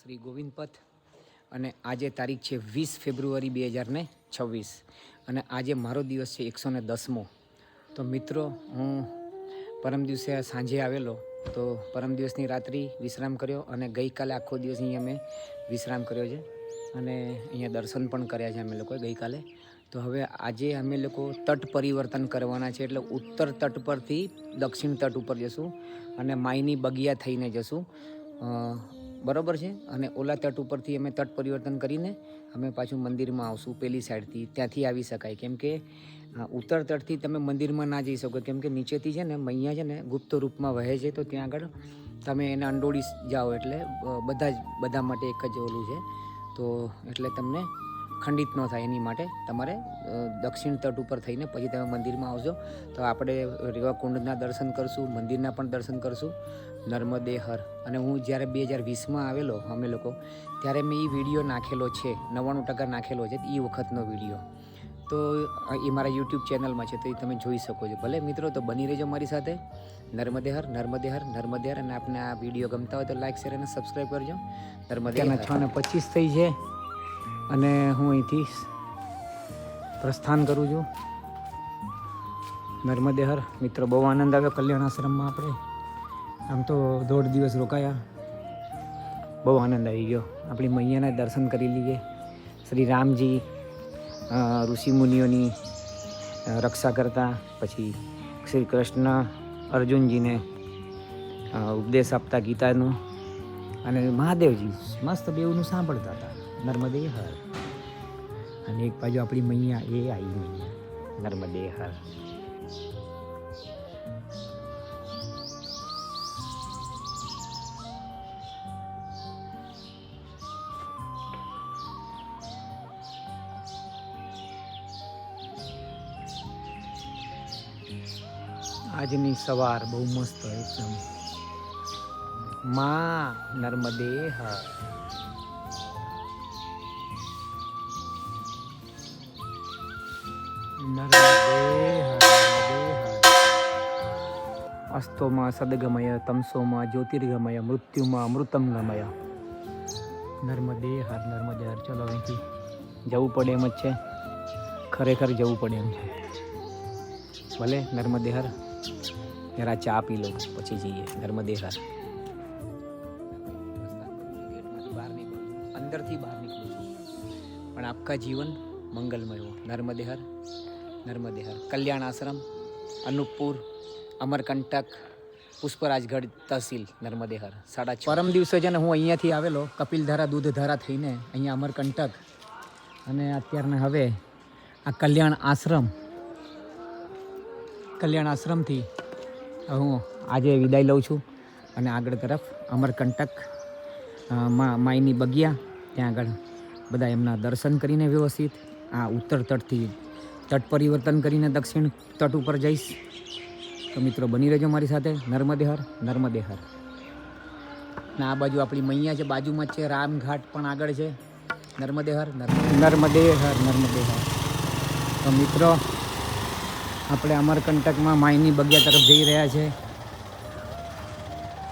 શ્રી ગોવિંદ પથ અને આજે તારીખ છે 20 ફેબ્રુઆરી 2026 અને આજે મારો દિવસ છે 110મો. તો મિત્રો હું પરમ દિવસે સાંજે આવેલો તો પરમ દિવસની રાત્રિ વિશ્રામ કર્યો અને ગઈકાલે આખો દિવસ અહીંયા અમે વિશ્રામ કર્યો છે અને અહીંયા દર્શન પણ કર્યા છે અમે લોકોએ ગઈકાલે. તો હવે આજે અમે લોકો તટ પરિવર્તન કરવાના છે એટલે ઉત્તર તટ પરથી દક્ષિણ તટ ઉપર જશું અને માયની બગિયા થઈને જશું બરાબર છે. અને ઓલા તટ ઉપરથી અમે તટ પરિવર્તન કરીને અમે પાછું મંદિરમાં આવશું પેલી સાઈડથી, ત્યાંથી આવી શકાય. કેમ કે ઉત્તર તટથી તમે મંદિરમાં ના જઈ શકો કેમ કે નીચેથી છે ને મૈયા છે ને ગુપ્ત રૂપમાં વહે છે, તો ત્યાં આગળ તમે એને અંડોળી જાઓ એટલે બધા માટે એક જ ઓલું છે, તો એટલે તમને ખંડિત ન થાય એની માટે તમારે દક્ષિણ તટ ઉપર થઈને પછી તમે મંદિરમાં આવજો. તો આપણે રેવાકુંડના દર્શન કરશું, મંદિરના પણ દર્શન કરશું, નર્મદે હર. અને હું જ્યારે 2020માં આવેલો અમે લોકો ત્યારે મેં એ વિડીયો નાખેલો છે, 99% નાખેલો છે એ વખતનો વિડીયો, તો એ મારા યુટ્યુબ ચેનલમાં છે, તો એ તમે જોઈ શકો છો. ભલે મિત્રો, તો બની રહેજો મારી સાથે. નર્મદે હર, નર્મદે હર, નર્મદે હર. અને આપને આ વિડીયો ગમતા હોય તો લાઈક, શેર અને સબસ્ક્રાઈબ કરજો. નર્મદે 6:25 થઈ છે અને હું અહીંથી પ્રસ્થાન કરું છું નર્મદે હર. મિત્રો બહુ આનંદ આવ્યો કલ્યાણ આશ્રમમાં. આપણે આમ તો 1.5 દિવસ રોકાયા, બહુ આનંદ આવી ગયો. આપણી મૈયાના દર્શન કરી લઈએ. શ્રી રામજી ઋષિ મુનિઓની રક્ષા કરતા, પછી શ્રી કૃષ્ણ અર્જુનજીને ઉપદેશ આપતા ગીતાનું, અને મહાદેવજી મસ્ત બેવનું સાંભળતા હતા. નર્મદે હર. અને એક બાજુ આપણી મૈયા એ આવી મૈયા નર્મદે હર. આજની સવાર બહુ મસ્ત એકદમ. માં નર્મદે હર. નર્મદે હર, નર્મદે હર. અસ્તોમાં સદગમય, તમસોમાં જ્યોતિર્ગમય, મૃત્યુમાં અમૃતમ ગમય. નર્મદે હર, નર્મદે હર. ચલો અહીંથી જવું પડે એમ જ છે, ખરેખર જવું પડે એમ છે. ભલે નર્મદે હર. જરા ચા પી લો પછી જઈએ નર્મદે હર. અંદરથી બહાર નીકળું છું, પણ આપકા જીવન મંગલમય હો. નર્મદે હર, નર્મદે હર. કલ્યાણ આશ્રમ, અનુપપુર, અમરકંટક, પુષ્પરાજગઢ તહસીલ, નર્મદે હર. 6:30 પરમ દિવસે છે ને હું અહીંયાથી આવેલો કપિલધારા દૂધધારા થઈને અહીંયા અમરકંટક, અને અત્યારના હવે આ કલ્યાણ આશ્રમથી હું આજે વિદાય લઉં છું અને આગળ તરફ અમરકંટક માયની બગિયા, ત્યાં આગળ બધા એમના દર્શન કરીને વ્યવસ્થિત આ ઉત્તર તટથી તટ પરિવર્તન કરીને દક્ષિણ તટ ઉપર જઈશ. તો મિત્રો બની રહેજો મારી સાથે. નર્મદે હર, નર્મદે હર. અને આ બાજુ આપણી મૈયા છે, બાજુમાં જ છે રામઘાટ પણ આગળ છે. નર્મદે હર, નર્મદે હર, નર્મદે હર. તો મિત્રો આપણે અમરકંટકમાં માયની બગિયા તરફ જઈ રહ્યા છે.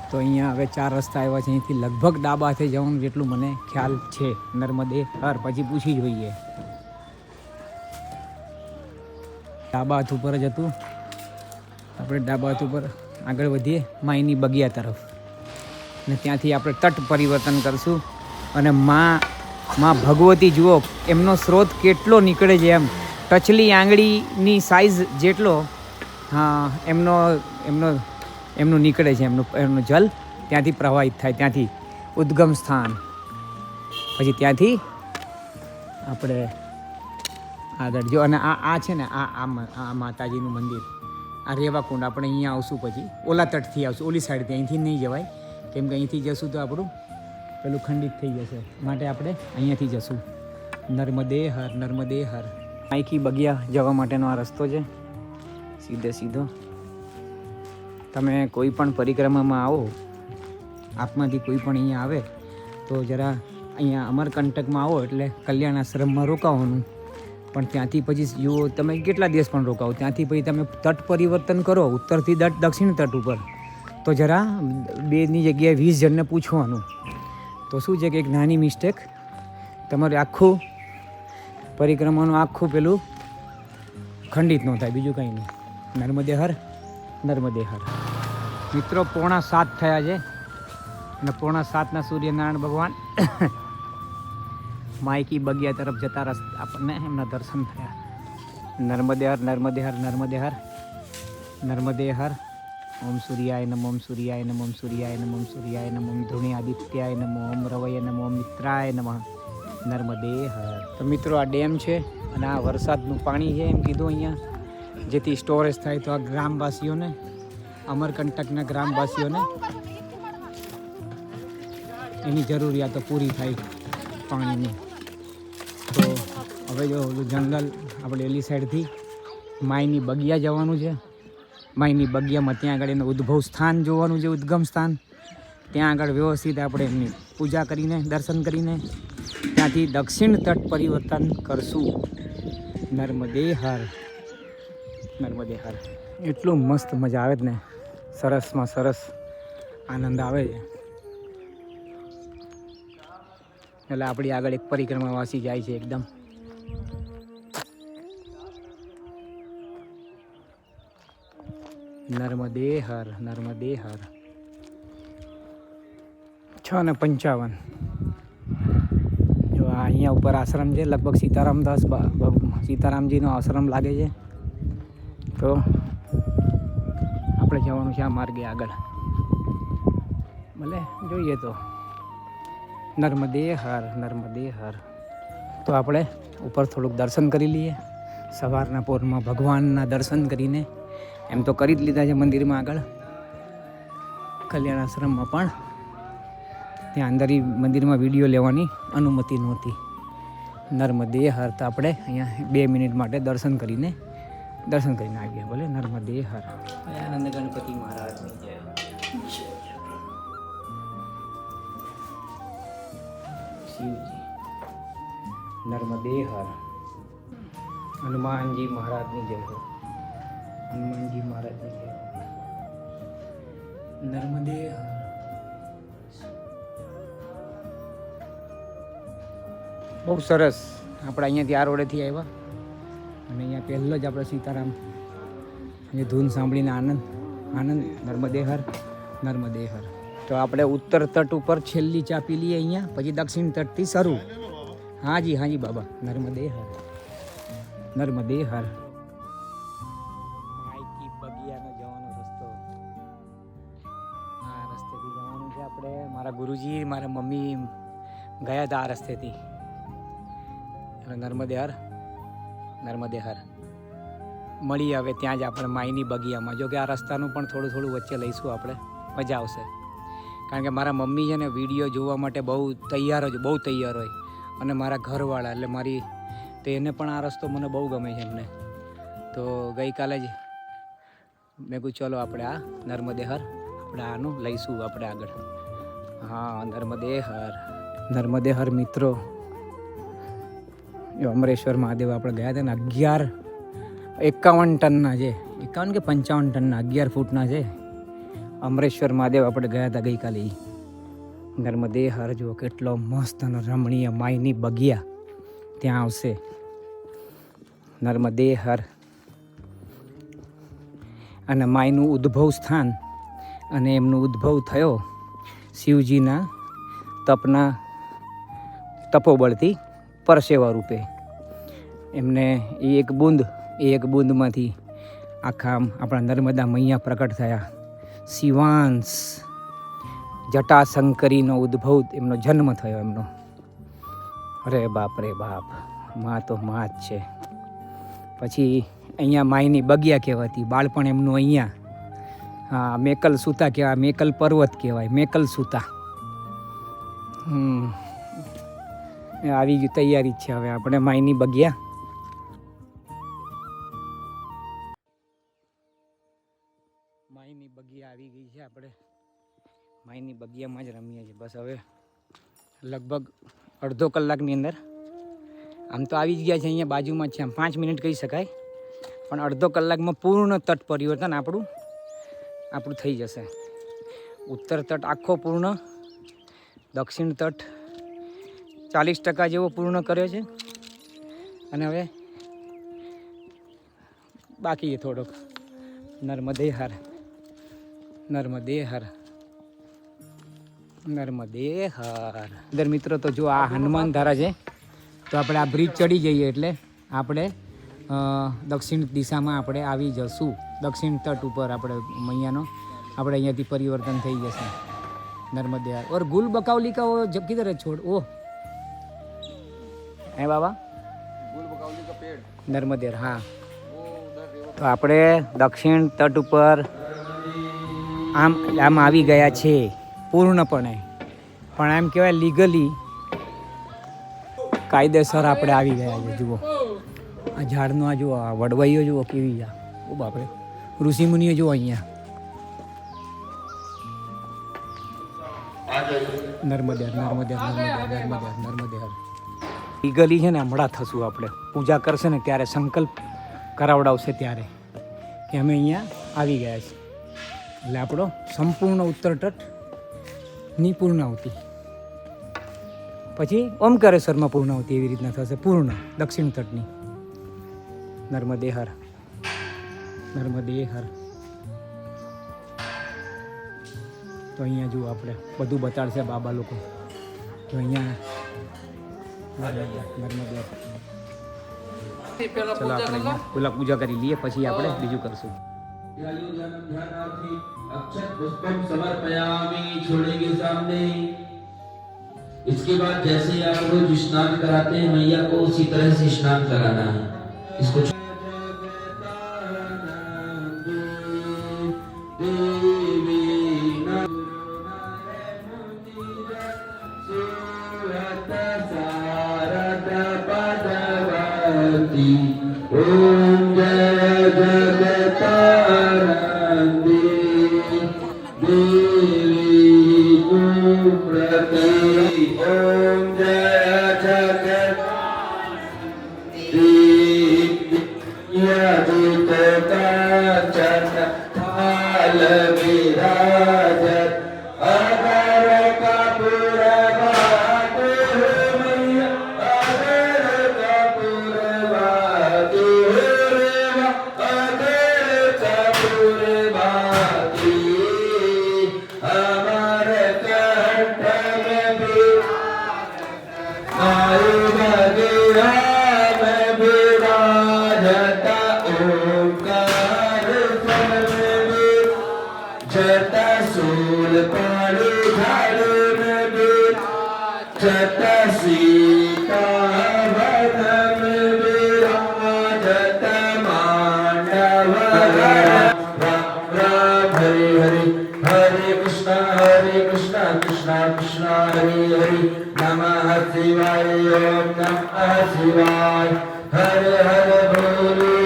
તો અહીંયા હવે 4 રસ્તા આવ્યા છે, અહીંથી લગભગ ડાબાથી જવાનું જેટલું મને ખ્યાલ છે. નર્મદે હર, પછી પૂછી જોઈએ. ડાબા હાથ ઉપર જ હતું, આપણે ડાબા હાથ ઉપર આગળ વધીએ માયની બગિયા તરફ, અને ત્યાંથી આપણે તટ પરિવર્તન કરશું. અને માં ભગવતી જુઓ એમનો સ્ત્રોત કેટલો નીકળે છે, એમ ટચલી આંગળીની સાઈઝ જેટલો એમનું નીકળે છે, એમનું જલ ત્યાંથી પ્રવાહિત થાય, ત્યાંથી ઉદ્ગમ સ્થાન. પછી ત્યાંથી આપણે આગળ જો. અને આ છે ને આ માતાજીનું મંદિર, આ રેવાકુંડ. આપણે અહીંયા આવશું, પછી ઓલા તટથી આવશું, ઓલી સાઈડથી. અહીંથી નહીં જવાય કેમ કે અહીંથી જશું તો આપણું પેલું ખંડિત થઈ જશે, માટે આપણે અહીંયાથી જશું. નર્મદે હર, નર્મદે હર. માયકી બગિયા જવા માટેનો આ રસ્તો છે, સીધો. તમે કોઈ પણ પરિક્રમામાં આવો, આપમાંથી કોઈ પણ અહીંયા આવે તો જરા અહીંયા અમરકંટકમાં આવો એટલે કલ્યાણ આશ્રમમાં રોકાવાનું. પણ ત્યાંથી પછી જુઓ તમે કેટલા દિવસ પણ રોકાવો, ત્યાંથી પછી તમે તટ પરિવર્તન કરો ઉત્તરથી દક્ષિણ તટ ઉપર, તો જરા બેની જગ્યાએ 20 જણને પૂછવાનું. તો તો શું છે કે એક નાની મિસ્ટેક તમારું આખું પરિક્રમાનું આખું પેલું ખંડિત ન થાય, બીજું કંઈ નહીં. નર્મદે હર, નર્મદે હર. મિત્રો 6:45 થયા છે અને 6:45ના સૂર્યનારાયણ ભગવાન માયકી બગિયા તરફ જતા આપણને એમના દર્શન થયા. નર્મદે હર, નર્મદે હર, નર્મદે હર, નર્મદે હર. ઓમ સૂર્યાય નમઃ, ઓમ સૂર્યાય નમઃ, ઓમ સૂર્યાય નમઃ, ઓમ સૂર્યાય નમઃ, ઓમ ધૂણી આદિત્યાય નમઃ, ઓમ રવૈય નમઃ, ઓમ મિત્રાય નમઃ, નર્મદે હર. તો મિત્રો આ ડેમ છે અને આ વરસાદનું પાણી છે એમ કીધું અહીંયા, જેથી સ્ટોરેજ થાય તો આ ગ્રામવાસીઓને, અમરકંટકના ગ્રામવાસીઓને એની જરૂરિયાતો પૂરી થાય પાણીની. તો હવે જો જંગલ આપણે એલી સાઈડથી માયની બગિયા જવાનું છે. માયની બગિયામાં ત્યાં આગળ એનું ઉદ્ભવ સ્થાન જોવાનું છે, ઉદ્ગમ સ્થાન. ત્યાં આગળ વ્યવસ્થિત આપણે એમની પૂજા કરીને, દર્શન કરીને ત્યાંથી દક્ષિણ તટ પરિવર્તન કરશું. નર્મદે હર, નર્મદે હર. એટલું મસ્ત મજા આવે જ ને, સરસમાં સરસ આનંદ આવે છે. એટલે આપણી આગળ એક પરિક્રમાવાસી જાય છે એકદમ. નર્મદે હર, નર્મદે હર. 6:55. જો અહીંયા ઉપર આશ્રમ છે, લગભગ સીતારામજીનો આશ્રમ લાગે છે. તો આપણે જવાનું છે આ માર્ગે આગળ, ભલે જોઈએ તો. નર્મદે હર, નર્મદે હર. તો આપણે ઉપર થોડુંક દર્શન કરી લઈએ. સવારના પોરમાં ભગવાનના દર્શન કરીને એમ તો કરી જ લીધા છે મંદિરમાં આગળ, કલ્યાણ આશ્રમમાં, પણ ત્યાં અંદર મંદિરમાં વિડીયો લેવાની અનુમતિ નહોતી. નર્મદે હર. તો આપણે અહીંયા 2 મિનિટ માટે દર્શન કરીને આવીએ. ભલે નર્મદે હર. આનંદ ગણપતિ મહારાજની જય. શિવજી. નર્મદે હર. હનુમાનજી મહારાજની જય હો. હનુમાનજી મહારાજની જય. નર્મદે હર. બહુ સરસ. આપણે અહીંયાથી આ રોડેથી આવ્યા અને અહીંયા પહેલો જ આપણે સીતારામ અને ધૂન સાંભળીને આનંદ. નર્મદે હર, નર્મદે હર. તો આપણે ઉત્તર તટ ઉપર છેલ્લી ચા પી લઈએ અહીંયા, પછી દક્ષિણ તટથી શરૂ. હાજી હાજી બાબા. નર્મદે હર, નર્મદે હર. માયકી બગિયાનો જવાનો રસ્તો, આ રસ્તેથી જવાનું છે આપણે. મારા ગુરુજી, મારા મમ્મી ગયા હતા આ રસ્તેથી. નર્મદે હર, નર્મદે હર. મળીએ હવે ત્યાં જ આપણે માયની બગિયામાં. જો કે આ રસ્તાનું પણ થોડું વચ્ચે લઈશું આપણે, મજા આવશે. કારણ કે મારા મમ્મી છે ને વિડીયો જોવા માટે બહુ તૈયાર હોય, અને મારા ઘરવાળા એટલે તો એને પણ આ રસ્તો મને બહુ ગમે છે એમને. તો ગઈકાલે જ મેં કહ્યું ચલો આપણે આ નર્મદે હર, આપણે આનું લઈશું આપણે આગળ. હા, નર્મદે હર, નર્મદે હર. મિત્રો અમરેશ્વર મહાદેવ આપણે ગયા હતા ને, 51 ટનના છે, 51 કે 55 ટનના, 11 ફૂટના છે અમરેશ્વર મહાદેવ આપણે ગયા હતા ગઈકાલે. નર્મદે હર. જુઓ કેટલો મસ્ત અને રમણીય માયની બગિયા ત્યાં આવશે. નર્મદે હર. અને માયનું ઉદ્ભવ સ્થાન, અને એમનો ઉદ્ભવ થયો શિવજીના તપોબળથી, પરસેવા રૂપે. એમને એ એક બૂંદમાંથી આખા આપણા નર્મદા મૈયા પ્રકટ થયા. શિવાંશ જટાશંકરીનો ઉદ્ભવ, એમનો જન્મ થયો એમનો. અરે બાપ રે બાપ, માં તો માં જ છે. પછી અહીંયા માયની બગિયા કહેવાતી, બાળપણ એમનું અહીંયા. હા, મેકલ સૂતા કહેવાય, મેકલ પર્વત કહેવાય, મેકલ સૂતા. આવી ગયું, તૈયારી જ છે હવે આપણે માયની બગિયા. માયની બગિયા આવી ગઈ છે. આપણે માયની બગિયામાં જ રમીએ છીએ. બસ હવે લગભગ અડધો કલાકની અંદર, આમ તો આવી જ ગયા છે, અહીંયા બાજુમાં જ છે, આમ 5 મિનિટ કહી શકાય, પણ અડધો કલાકમાં પૂર્ણ તટ પરિવર્તન આપણું થઈ જશે. ઉત્તર તટ આખો પૂર્ણ, દક્ષિણ તટ 40% જેવો પૂર્ણ કર્યો છે અને હવે બાકી છે થોડોક. નર્મદે હર નર્મદે હર નર્મદે હર. અંદર મિત્રો તો જો આ હનુમાન ધારા છે, તો આપણે આ બ્રિજ ચડી જઈએ એટલે આપણે દક્ષિણ દિશામાં આપણે આવી જશું. દક્ષિણ તટ ઉપર આપણે અહીંયાનો આપણે અહીંયાથી પરિવર્તન થઈ જશે. नर्मदे हर. और गुल बकावली का वो जब किधर है छोड़ वो है बाबा गुल बकावली का पेड़ नर्मदे हर. हाँ તો આપણે દક્ષિણ તટ ઉપર આમ આવી ગયા છે પૂર્ણપણે, પણ એમ કહેવાય લીગલી કાયદેસર આપણે આવી ગયા છે. જુઓ આ ઝાડનો, આ જુઓ આ વડવાઈઓ જુઓ કેવી આ. ઓ બાપરે, ઋષિમુનિઓ જુઓ અહીંયા. નર્મદે નર્મદે નર્મદે નર્મદે નર્મદે લીગલી છે ને હમણાં થશું આપણે. પૂજા કરશે ને ત્યારે સંકલ્પ કરાવડાવશે ત્યારે કે અમે અહીંયા આવી ગયા છીએ. એટલે આપણો સંપૂર્ણ ઉત્તર તટની પૂર્ણાવતી, પછી ઓમકારેશ્વરમાં પૂર્ણાવતી, એવી રીતના થશે પૂર્ણ દક્ષિણ તટની. નર્મદે હર નર્મદે હર. તો અહીંયા જુઓ આપણે બધું બતાડશે બાબા લોકો. તો અહીંયા નર્મદે ચલો આપણે પેલા પૂજા કરી લઈએ, પછી આપણે બીજું કરશું. अक्षत पुष्पम समर्पयामि, छोड़ेंगे सामने. इसके बाद जैसे आप रोज स्नान कराते हैं मैया को, उसी तरह से स्नान कराना है. इसको ओम जय जगतानंदी देवी कुप्रति. ओम जय जगतानंदी यदित कांचन थाल विराजत अगर कपूर कृष्णा कृष्णा हरे हरे नमः शिवाय. ओम नमः शिवाय. हर हर भोले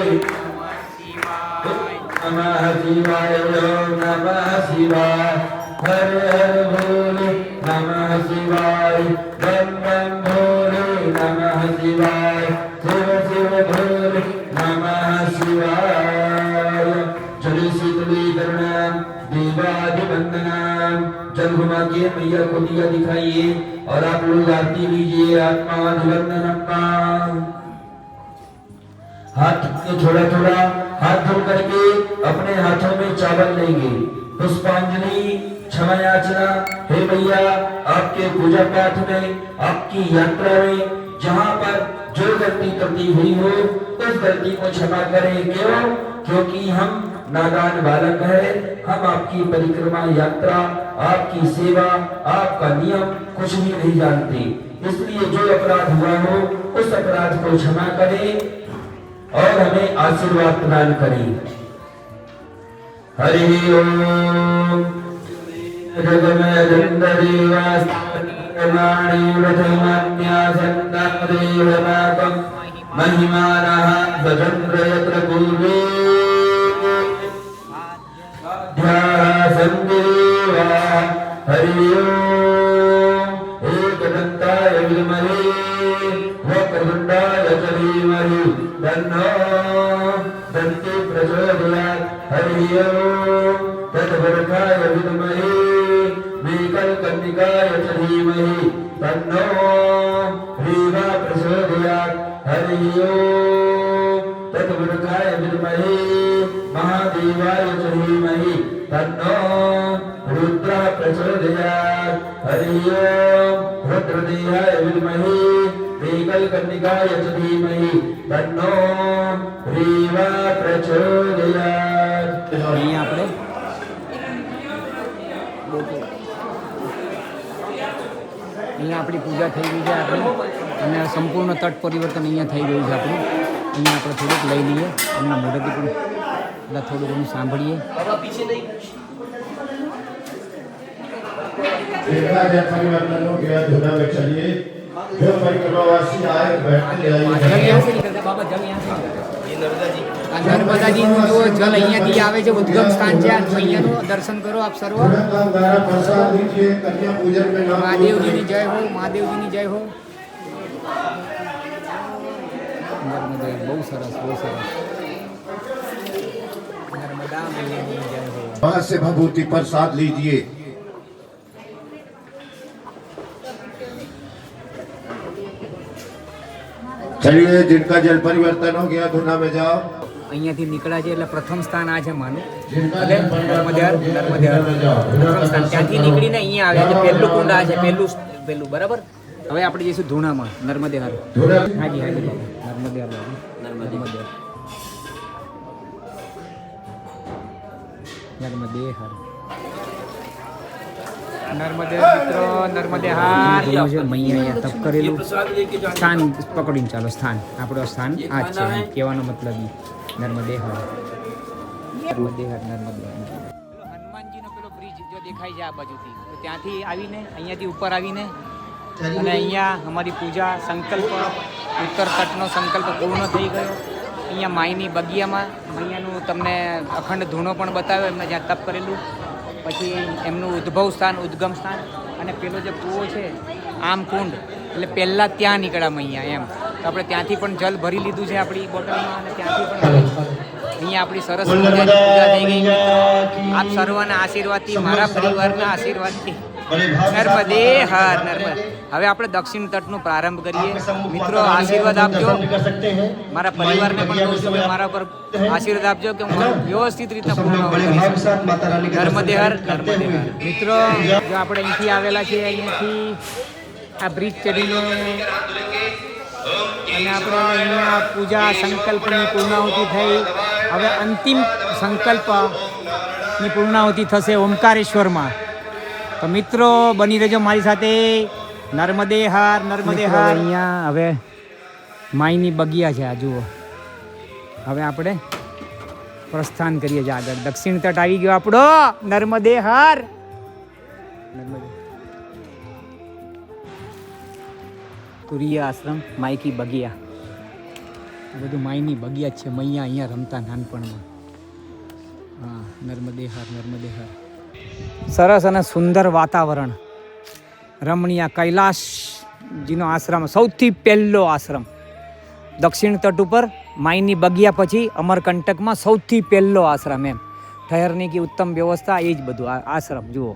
नमः शिवाय. ओम नमः शिवाय. हर हर भोले नमः शिवाय. बम बम भोले नमः शिवाय. शिव शिव भोले नमः शिवाय. जली शीतली करुणा देवाधिवंदना. जल घुमा के मैया को दिया दिखाइए और आप लोग आरती लीजिए. आत्माधिवंदनम. हाथ थोड़ा थोड़ा हाथ धो करके अपने हाथों में चावल लेंगे. पुष्पांजलि क्षमा याचना. हे मैया, आपके पूजा पाठ में, आपकी यात्रा में जहाँ पर जो गलती त्रुटि हुई हो उस गलती को क्षमा करें. क्यों? क्योंकि हम नादान बालक है. हम आपकी परिक्रमा यात्रा, आपकी सेवा, आपका नियम कुछ भी नहीं जानते. इसलिए जो अपराध हुआ हो उस अपराध को क्षमा करें और हमें आशीर्वाद प्रदान करें. हरि ओम. जगमय जगदेवास्तानि व्रतमन्यासन्नदेवनाकं महिमानः सचन्द्र यत्र पूर्वे संदेवा. हरि ओम. एकदन्ताय विद्महे वक्रतुण्डाय धीमहि तन्नो दन्ति प्रचोदयात्. हरि ओम. तद्वरकाय विद्महे मेकल्कन्या नीलकर्णिकाय च धीमहि तन्नो भीमा प्रचोदयात् हरि ओम तत्पुरुषाय विद्महे महादेवाय च धीमहि तन्नो रुद्रः प्रचोदयात् हरि ओम रुद्रदेहाय विद्महे नीलकर्णिकाय च धीमहि तन्नो भीमा प्रचोदयात् અહીંયા આપણે અહીંયા આપણી પૂજા થઈ ગઈ છે આપણી અને સંપૂર્ણ તટ પરિવર્તન અહીંયા થઈ ગયું છે આપણું. અહીંયા આપણે થોડુંક લઈ લઈએ એમના મોઢેથી પણ બધા થોડું ઘણું સાંભળીએ. देखा जब परिवर्तन हो गया धुना में चलिए जो परिक्रमावासी आए बैठने જલ आइए યાંથી નીકળતા બાબા, જલ યાંથી આ નર્મદાજીનું જો જલ અહીંયાથી આવે છે, ઉદ્ગમ સ્થાન છે. અહીંયાનું દર્શન કરો આપ સર્વ. तुरंत आप द्वारा प्रसाद लीजिए कन्या पूजन में नाम મહાદેવજીની જય હો, મહાદેવજીની જય હો. નર્મદા બહુ સરસ, બહુ સરસ. નર્મદા મૈયાની જય હો. वहां से भभूति प्रसाद लीजिए चलिए जिनका जल परिवर्तन हो गया धुना में जाओ અહીંયાથી નીકળ્યા છે એટલે પ્રથમ સ્થાન આ છે માનું. जिनका એટલે जल નર્મદા परिवर्तन हो નર્મદા गया धुना में जाओ પ્રથમ સ્થાન ત્યાંથી નીકળીને અહીંયા આવ્યા છે. પહેલું કુંડ આ છે, પહેલું બરાબર. હવે આપણે જઈશું ધૂણામાં, નર્મદે હર. धुना હાજી હાજી બાબા, નર્મદે હર બાબુ, નર્મદે હર. નર્મદે હર, નર્મદે મિત્રો, નર્મદે હાર. અહીંયા તપ કરેલું સ્થાન પકડીને ચાલો. સ્થાન આપણો સ્થાન આ જ છે. કહેવાનો મતલબ ઈ. નર્મદે હર, નર્મદે હર, નર્મદે હર. હનુમાનજીનો પેલો બ્રિજ જો દેખાય છે આ બાજુથી, તો ત્યાંથી આવીને અહીંયાથી ઉપર આવીને અને અહીંયા અમારી પૂજા સંકલ્પ ઉત્તર તટનો સંકલ્પ પૂર્ણ થઈ ગયો. અહીંયા માઈની બગિયામાં મૈયાનું તમને અખંડ ધૂણો પણ બતાવ્યો, એમને જ્યાં તપ કરેલું. પછી એમનું ઉદ્ભવ સ્થાન, ઉદ્ગમ સ્થાન, અને પેલો જે કૂવો છે આમ કુંડ, એટલે પહેલાં ત્યાં નીકળ્યા મૈયા એમ. તો આપણે ત્યાંથી પણ જલ ભરી લીધું છે આપણી બોટલમાં, અને ત્યાંથી પણ અહીંયા આપણી સરસ પૂજા થઈ ગઈ. આપ સર્વના આશીર્વાદથી, મારા પરિવારના આશીર્વાદથી નર્મદે હર, નર્મદે. હવે આપણે દક્ષિણ તટનો પ્રારંભ કરીએ. મિત્રો આશીર્વાદ આપજો, મારા પરિવારને પણ કહું છું કે મારા પર આશીર્વાદ આપજો કે હું વ્યવસ્થિત રીતે પૂર્ણ કરી શકું. નર્મદે હર, નર્મદે હર. મિત્રો જો આપણે અહીંથી આવેલા છીએ, અહીંયાથી આ બ્રિજ ચડીને અને આપણે અહીંયા પૂજા સંકલ્પની પૂર્ણાહુતિ થઈ. હવે અંતિમ સંકલ્પની પૂર્ણાહુતિ થશે ઓમકારેશ્વરમાં. તો મિત્રો બની રહેજો મારી સાથે. નર્મદે હાર, નર્મદે હાર. અહીંયા હવે માઈની બગિયા છે આ જુઓ. હવે આપણે પ્રસ્થાન કરીએ છીએ આગળ. દક્ષિણ તટ આવી ગયો આપણો. નર્મદે હાર, નર્મદે. તુરિયા આશ્રમ, માઈકી બગિયા. આ બધું માઈની બગિયા જ છે. મૈયા અહીંયા રમતા નાનપણમાં. હા, નર્મદે હાર, નર્મદે હાર. સરસ અને સુંદર વાતાવરણ, રમણીય. કૈલાશજીનો આશ્રમ, સૌથી પહેલો આશ્રમ દક્ષિણ તટ ઉપર. માઈની બગિયા પછી અમરકંટકમાં સૌથી પહેલો આશ્રમ એમ. ઠહેરની કે ઉત્તમ વ્યવસ્થા, એ જ બધું આશ્રમ જુઓ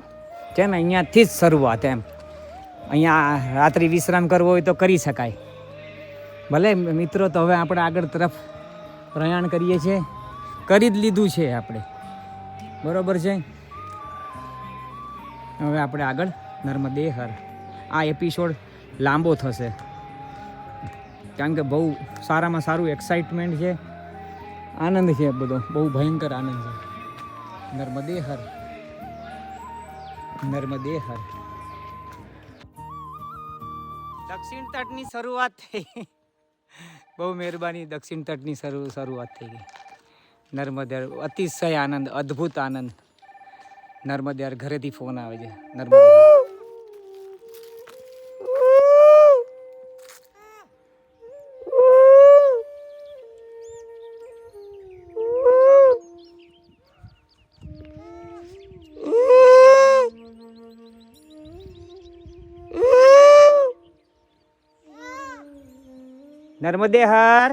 છે ને. અહીંયાથી જ શરૂઆત એમ. અહીંયા રાત્રિ વિશ્રામ કરવો હોય તો કરી શકાય. ભલે મિત્રો, તો હવે આપણે આગળ તરફ પ્રયાણ કરીએ છીએ. કરી જ લીધું છે આપણે, બરોબર છે. હવે આપણે આગળ નર્મદે હર. આ એપિસોડ લાંબો થશે કારણ કે બહુ સારામાં સારું એક્સાઇટમેન્ટ છે, આનંદ છે બધો, બહુ ભયંકર આનંદ છે. નર્મદે હર, નર્મદે હર. દક્ષિણ તટની શરૂઆત થઈ. બહુ મહેરબાની. દક્ષિણ તટની શરૂઆત થઈ ગઈ. નર્મદે હર. અતિશય આનંદ, અદ્ભુત આનંદ. નર્મદે હર. ઘરેથી ફોન આવે છે. નર્મદે હર. નર્મદે હર.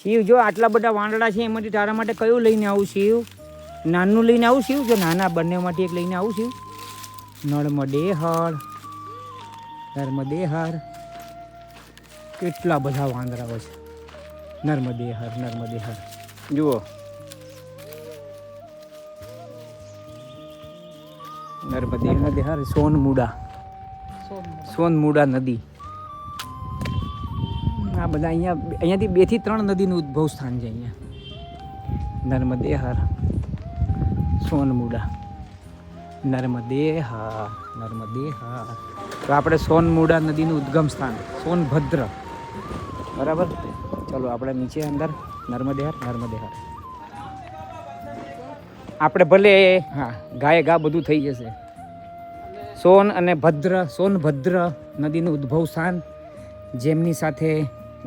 શિવ જો આટલા બધા વાંદડા છે એમાંથી તારા માટે કયું લઈને આવું શિવ? નાનું લઈને આવું શિવ? જો નાના બંનેમાંથી એક લઈને આવું શિવ? નર્મદે હર નર્મદે હર. કેટલા બધા વાંદરાઓ છે. નર્મદે હર નર્મદે હર. જુઓ નર્મદે હર. સોનમુડા નદી. આ બધા અહીંયાથી 2 થી 3 નદીનું ઉદ્ભવ સ્થાન છે અહીંયા. નર્મદે હર સોનમુડા. નર્મદે હર નર્મદે હર. તો આપણે સોનમુડા નદીનું ઉદ્ગમ સ્થાન સોનભદ્ર. બરાબર. ચલો આપણે નીચે અંદર. નર્મદે હર નર્મદે હર. આપણે ભલે હા ગાય ગા બધું થઈ જશે. સોન અને ભદ્ર, સોનભદ્ર નદીનું ઉદ્ભવ સ્થાન, જેમની સાથે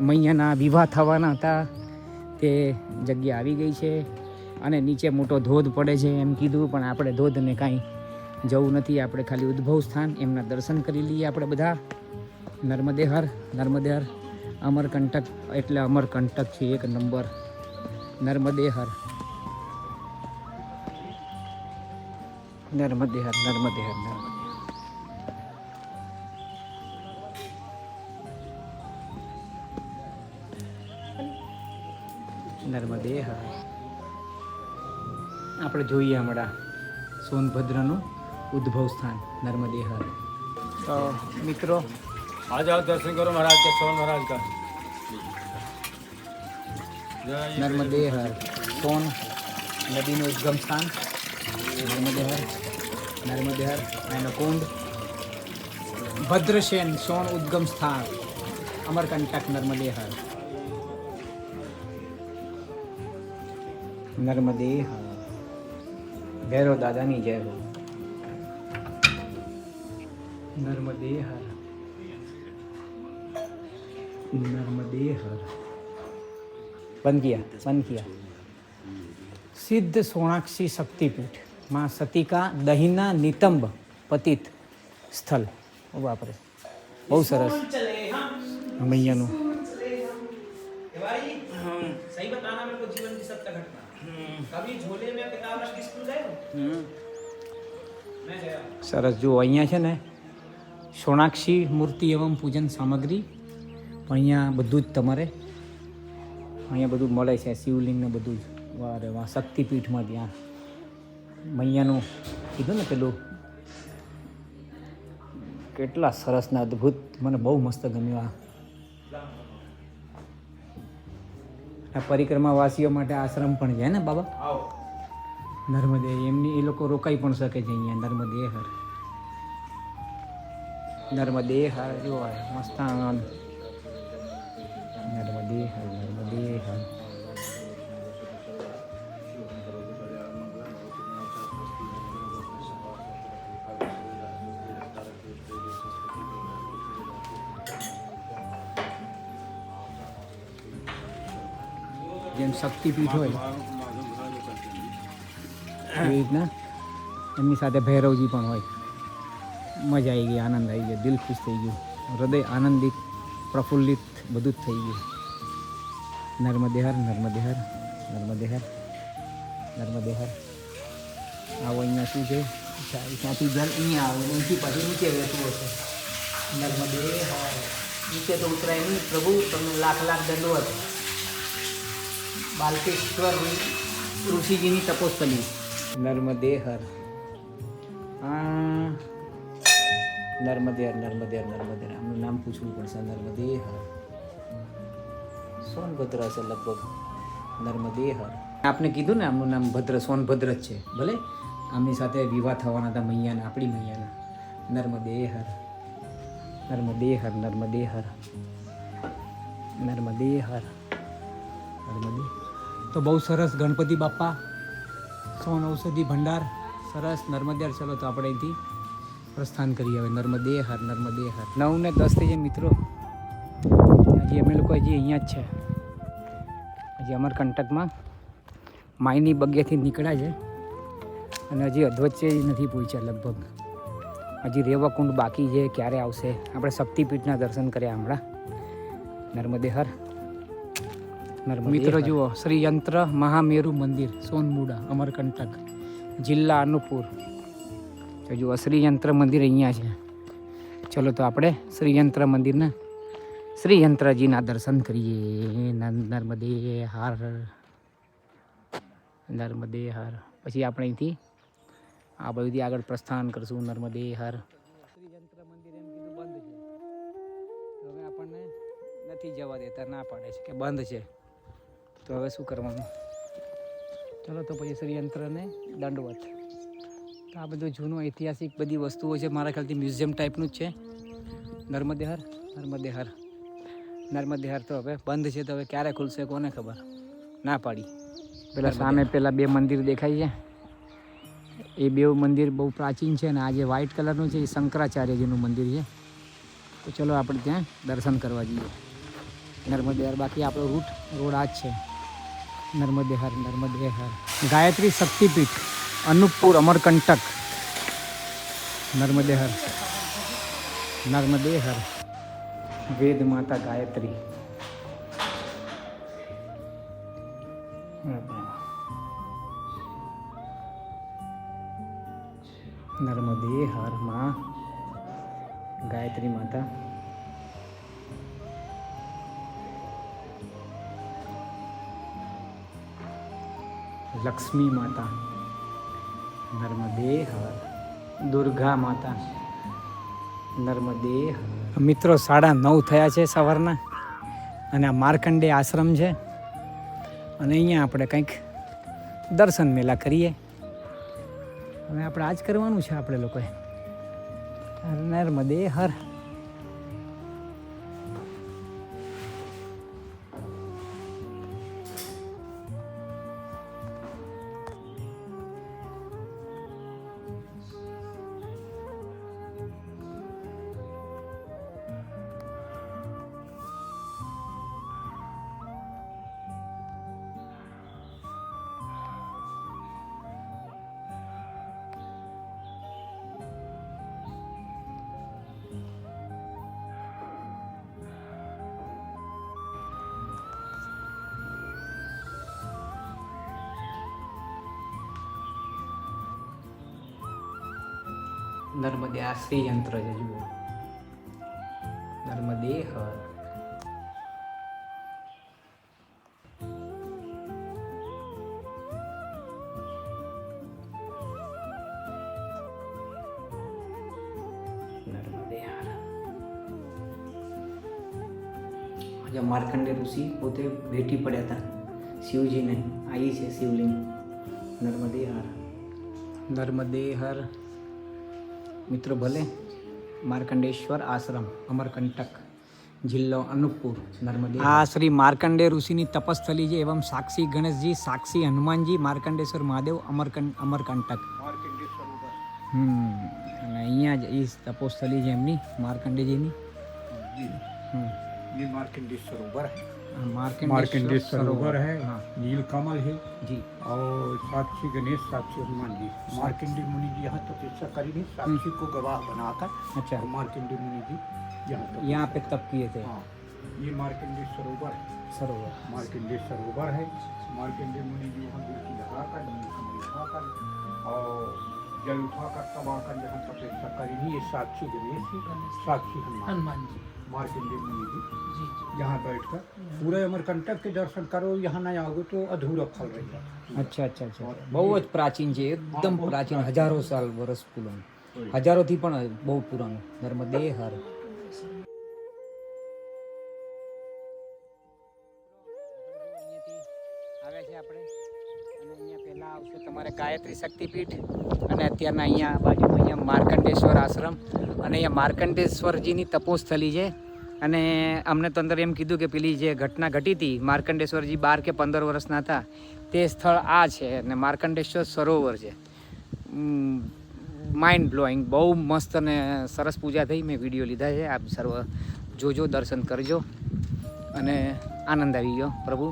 મૈયાના વિવાહ થવાના હતા તે જગ્યા આવી ગઈ છે. અને નીચે મોટો ધોધ પડે છે એમ કીધું, પણ આપણે ધોધને કાંઈ જવું નથી. આપણે ખાલી ઉદ્ભવ સ્થાન એમના દર્શન કરી લઈએ આપણે બધા. નર્મદે હર નર્મદે હર. અમરકંટક એટલે અમરકંટક છે 1 નંબર. નર્મદે હર નર્મદે હર નર્મદે હર નર્મદે. નર્મદે હર. આપણે જોઈએ હમણાં સોનભદ્રનું ઉદ્ભવ સ્થાન નર્મદે હર. તો મિત્રો आ जाओ दर्शन करो महाराज के, सोन महाराज का। નર્મદે હર. સોન નદીનું ઉદ્ગમ સ્થાન નર્મદે હર નર્મદે હર. એનો કુંડ. ભદ્રસેન સોન ઉદ્ગમ સ્થાન અમરકંટક નર્મદે હર. નર્મદે હર. ભૈરવ દાદાની જય હો. નર્મદે હર નર્મદે હર. બંધ કિયા. સિદ્ધ સોણાક્ષી શક્તિપીઠ માં સતિકા દહીના નિતંબ પતિત સ્થળ. ઓ બાપરે, બહુ સરસ મૈયાનું. सही बताना मेरे को जीवन की सत्य घटना. कभी झोले में किताब रख के स्कूल गए हो? मैं गया. સરસ. જો અહીંયા છે ને સોણાક્ષી મૂર્તિ એવં પૂજન સામગ્રી. અહીંયા બધું જ તમારે અહીંયા બધું મળે છે. શિવલિંગ ને બધું જ. વારે વાહ. શક્તિપીઠમાં ત્યાં મૈયાનું કીધું ને પેલું, કેટલા સરસ ને અદ્ભુત. મને બહુ મસ્ત ગમ્યું. આ પરિક્રમાવાસીઓ માટે આશ્રમ પણ છે ને બાબા? નર્મદે. એમની એ લોકો રોકાઈ પણ શકે છે અહીંયા. નર્મદે હર નર્મદે હર. જો મસ્તાન. નર્મદે હર નર્મદે હર. જેમ શક્તિપીઠ હોય એવી રીતના એમની સાથે ભૈરવજી પણ હોય. મજા આવી ગઈ, આનંદ આવી ગયો, દિલ ખુશ થઈ ગયું, હૃદય આનંદિત પ્રફુલ્લિત બધું જ થઈ ગયું. નર્મદે હર નર્મદે હર નર્મદે હર નર્મદે હર. આવો અહીંયા શું છે? ત્યાંથી જલ અહીંયા આવે, અહીંથી પછી નીચે વહેતું હશે. નર્મદે હર. નીચે તો ઉતરાય નહીં પ્રભુ, તમને લાખ લાખ દંડવત. બાલકેશ્વર ઋષિજીની તપોસ્થલી. નર્મદે હર. નર્મદે હર નર્મદે હર નર્મદે હર. આમનું નામ પૂછવું પડશે. નર્મદે હર. સોનભદ્ર હશે લગભગ. નર્મદે હર. આપને કીધું ને આમનું નામ ભદ્ર, સોનભદ્ર જ છે. ભલે આમની સાથે વિવાહ થવાના હતા મૈયાના, આપણી મૈયાના. નર્મદે હર નર્મદે હર નર્મદે હર નર્મદે હર નર્મદે. તો બહુ સરસ ગણપતિ બાપા, સોન ઔષધિ ભંડાર, સરસ. નર્મદે હર. ચલો તો આપણે અહીંથી પ્રસ્થાન કરીએ હવે. નર્મદે હર નર્મદે હર. 9 ને 10 થઈ જાય મિત્રો. હજી અમે લોકો હજી અહીંયા જ છે. હજી અમરકંટકમાં માયની બગ્યાથી નીકળ્યા છે અને હજી અધવચ્ચે નથી પહોંચ્યા લગભગ. હજી રેવાકુંડ બાકી છે. ક્યારે આવશે? આપણે શક્તિપીઠના દર્શન કર્યા હમણાં. નર્મદે હર મિત્રો જુઓ શ્રી યંત્ર મહામેરુ મંદિર સોનમુડા અમરકંટક જિલ્લા અનુપુર. તો જુઓ શ્રી યંત્ર મંદિર અહીંયા છે. ચલો તો આપણે શ્રી યંત્ર મંદિરના શ્રી યંત્રજીના દર્શન કરીએ. નર્મદે હાર નર્મદે હાર. પછી આપણે અહીંથી આ બધું આગળ પ્રસ્થાન કરશું. નર્મદે હાર. શ્રી યંત્ર મંદિર એમ કીધું બંધ છે, તો હવે આપણને નથી જવા દેતા, ના પાડે છે કે બંધ છે. તો હવે શું કરવાનું? ચલો તો પછી શ્રી યંત્રને દંડવત. તો આ બધું જૂનું ઐતિહાસિક બધી વસ્તુઓ છે, મારા ખ્યાલથી મ્યુઝિયમ ટાઈપનું જ છે. નર્મદે હર નર્મદે હર નર્મદે હર તો હવે બંધ છે. તો હવે ક્યારે ખુલશે કોને ખબર, ના પાડી. પેલા સામે પેલા બે મંદિર દેખાય છે, એ બે મંદિર બહુ પ્રાચીન છે. અને આ જે વ્હાઇટ કલરનું છે એ શંકરાચાર્યજીનું મંદિર છે. તો ચલો આપણે ત્યાં દર્શન કરવા જઈએ. નર્મદે હર. બાકી આપણો રોડ આ જ છે. નર્મદે હર નર્મદે હર. ગાયત્રી શક્તિપીઠ અનુપપુર અમરકંટક. નર્મદે હર નર્મદે હર. વેદ માતા ગાયત્રી. નર્મદે હર માં ગાયત્રી માતા. લક્ષ્મી માતા. નર્મદે હર. દુર્ગા માતા. નર્મદે હર. મિત્રો 9:30 થયા છે સવારના, અને આ માર્કંડે આશ્રમ છે. અને અહીંયા આપણે કંઈક દર્શન મેલા કરીએ. હવે આપણે આ જ કરવાનું છે આપણે લોકોએ. નર્મદે હર. નર્મદે આ શ્રી યંત્ર છે, જુઓ. નર્મદે હર. નર્મદે હર. આજે માર્કંડે ઋષિ પોતે ભેટી પડ્યા હતા શિવજીને. આવી છે શિવલિંગ. નર્મદે હર નર્મદે હર. મિત્રો ભલે માર્કંડેશ્વર આશ્રમ અમરકંટક જિલ્લો અનુપપુર નર્મદે. આ શ્રી માર્કંડે ઋષિની તપસ્થલી છે. એવમ સાક્ષી ગણેશજી, સાક્ષી હનુમાનજી, માર્કંડેશ્વર મહાદેવ અમરકંટક. અને અહીંયા જ એ તપોસ્થલી છે એમની मार्कंडेजीनी। ये मार्कंडेय सरोवर है, मार्कंडेय सरोवर है। हाँ नीलकमल है जी। और साक्षी गणेश, साक्षी हनुमान जी। मार्कंडेय मुनि जी यहाँ तपस्या करेंगे, साक्षी को गवाह बनाकर। अच्छा, मार्कंडेय मुनि जी यहाँ पे तप किए थे। हाँ, ये मार्कंडेय सरोवर है। सरोवर मार्कंडेय सरोवर है। मार्कंडेय मुनि जी यहाँ डुबकी लगाकर, नीलकमल उठाकर और जल उठाकर तब आकर यहाँ तपस्या करेंगे। ये साक्षी गणेश जी, साक्षी हनुमान जी, मार्कंडेय मुनि जी यहाँ बैठकर पूरे अमरकंटक के दर्शन करो। यहाँ न आओगे तो अधूरा फल रहेगा। अच्छा अच्छा अच्छा, बहुत प्राचीन है, एकदम प्राचीन, हजारों साल वर्ष पुरानो, हजारों थी पण बहुत पुरानो। नर्मदे हर। તમારે ગાયત્રી શક્તિપીઠ અને અત્યારના અહીંયા બાજુમાં અહીંયા માર્કંડેશ્વર આશ્રમ અને અહીંયા માર્કંડેશ્વરજીની તપોસ્થલી છે। અને અમને તો અંદર એમ કીધું કે પેલી જે ઘટના ઘટી હતી માર્કંડેશ્વરજી 12 કે 15 વર્ષના હતા તે સ્થળ આ છે અને માર્કંડેશ્વર સરોવર છે। માઇન્ડ બ્લોઈંગ, બહુ મસ્ત અને સરસ પૂજા થઈ। મેં વિડીયો લીધા છે, આપ સર્વ જોજો, દર્શન કરજો અને આનંદ આવી ગયો। પ્રભુ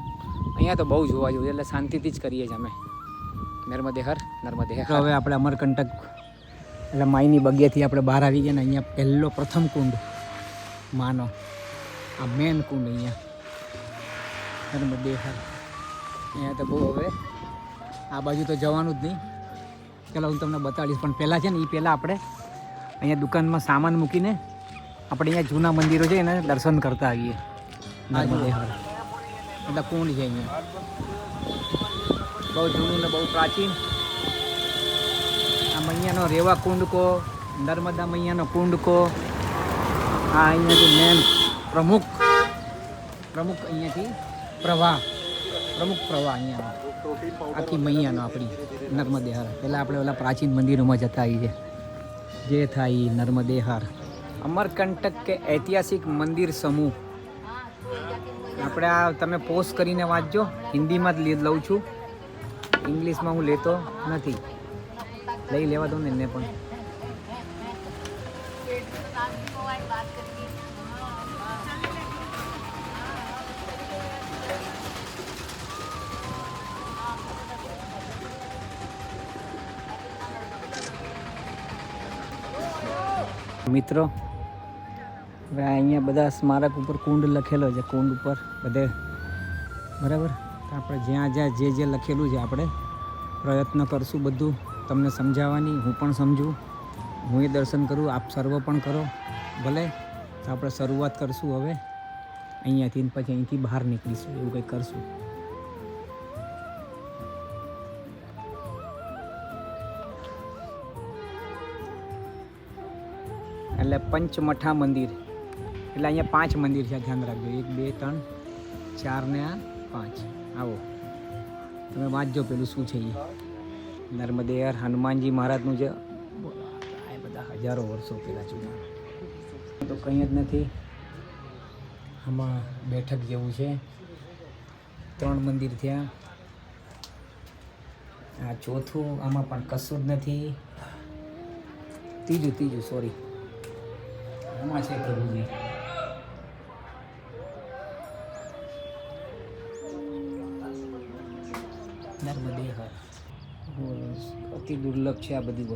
અહીંયા તો બહુ જોવા જોઈએ, એટલે શાંતિથી જ કરીએ છીએ અમે। નર્મદે હર, નર્મદે હર। હવે આપણે અમરકંટક એટલે માઈની બગીયાથી આપણે બહાર આવી ગયા ને અહીંયા પહેલો પ્રથમ કુંડ માનો, આ મેન કુંડ અહીંયા નર્મદે હર. અહીંયા તો બહુ હવે આ બાજુ તો જવાનું જ નહીં. ચાલો હું તમને બતાડીશ, પણ પહેલાં છે ને એ પહેલાં આપણે અહીંયા દુકાનમાં સામાન મૂકીને આપણે અહીંયા જૂના મંદિરો છે એને દર્શન કરતા આવીએ. નર્મદે હર એટલે કુંડ છે અહીંયા, બહુ જૂનું ને બહુ પ્રાચીન. આ મૈયાનો રેવા કુંડ કો, નર્મદા મૈયાનો કુંડ કો. આ અહીંયાથી મેન પ્રમુખ અહીંયાથી પ્રમુખ પ્રવાહ અહીંયાનો આખી મૈયાનો આપણી નર્મદે હર. પહેલાં આપણે ઓલા પ્રાચીન મંદિરોમાં જતા આવીએ. જે થાય નર્મદે હર. અમરકંટક કે ઐતિહાસિક મંદિર સમૂહ. આપણે આ તમે પોસ્ટ કરીને વાંચજો. હિન્દીમાં જ લઉં છું, ઇંગ્લિશમાં હું લેતો નથી. લઈ લેવા દો ને એને પણ. મિત્રો હવે અહીંયા બધા સ્મારક ઉપર કુંડ લખેલો છે, કુંડ ઉપર બધે બરાબર. તો આપણે જ્યાં જે લખેલું છે આપણે પ્રયત્ન કરશું બધું તમને સમજાવવાની. હું પણ સમજું, હું એ દર્શન કરું, આપ સર્વ પણ કરો ભલે. તો આપણે શરૂઆત કરશું હવે અહીંયાથી, પછી અહીંથી બહાર નીકળીશું, એવું કંઈક કરશું. એટલે પંચમઠા મંદિર એટલે અહીંયા 5 મંદિર છે, ધ્યાન રાખજો. 1 2 3 4 ને આ 5. આવો તમે વાંચજો પેલું શું છે એ. નર્મદે હર હનુમાનજી મહારાજનું છે. આ બધા હજારો વર્ષો પહેલાં જૂના તો કંઈ જ નથી. આમાં બેઠક જેવું છે. 3 મંદિર થયા. આ ચોથું, આમાં પણ કશું જ નથી. ત્રીજું સોરી, આમાં છે પ્રભુજી. નર્મદે હર. અતિ દુર્લભ છે આ બધી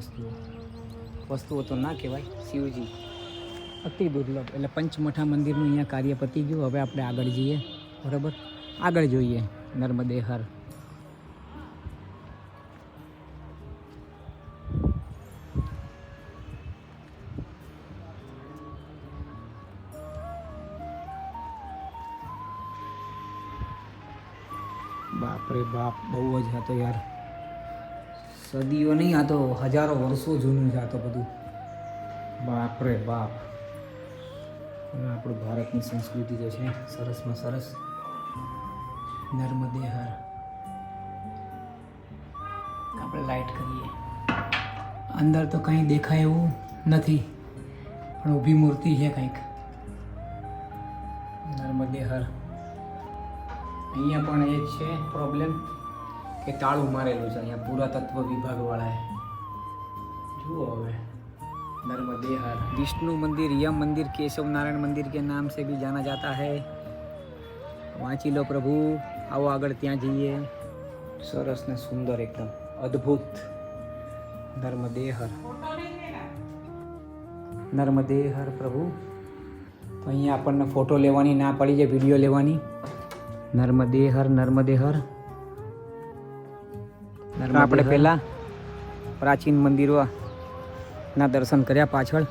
વસ્તુઓ તો ના કહેવાય. શિવજી અતિ દુર્લભ. એટલે પંચમઠા મંદિરનું અહીંયા કાર્ય પતી ગયું. હવે આપણે આગળ જઈએ, બરાબર. આગળ જોઈએ નર્મદે હર. બાપરે બાપ, બહુ જ હતો યાર. સદીઓ નહીં, આ તો હજારો વર્ષો જૂનું છે આ તો બધું. બાપરે બાપ. અને આપણું ભારતની સંસ્કૃતિ તો છે સરસમાં સરસ. નર્મદે હર. આપણે લાઈટ કરીએ. અંદર તો કંઈ દેખાય એવું નથી, પણ ઊભી મૂર્તિ છે કંઈક. નર્મદે હર. અહીંયા પણ એ જ છે પ્રોબ્લેમ કે તાળું મારેલું છે અહીંયા પુરાતત્વ વિભાગવાળાએ. જુઓ હવે नर्मदे हर. विष्णु मंदिर, यम मंदिर केशव नारायण मंदिर के नाम से भी जाना जाता है. वाँची लो प्रभु. आओ આગળ ત્યાં જઈએ. સરસ ને સુંદર, એકદમ અદ્ભુત. નર્મદે હર. નર્મદે હર પ્રભુ. તો અહીંયા આપણને ફોટો લેવાની ના પડી જાય, વિડીયો લેવાની. નર્મદે હર, નર્મદે હર. આપણે પહેલાં પ્રાચીન મંદિરોના દર્શન કર્યા. પાછળ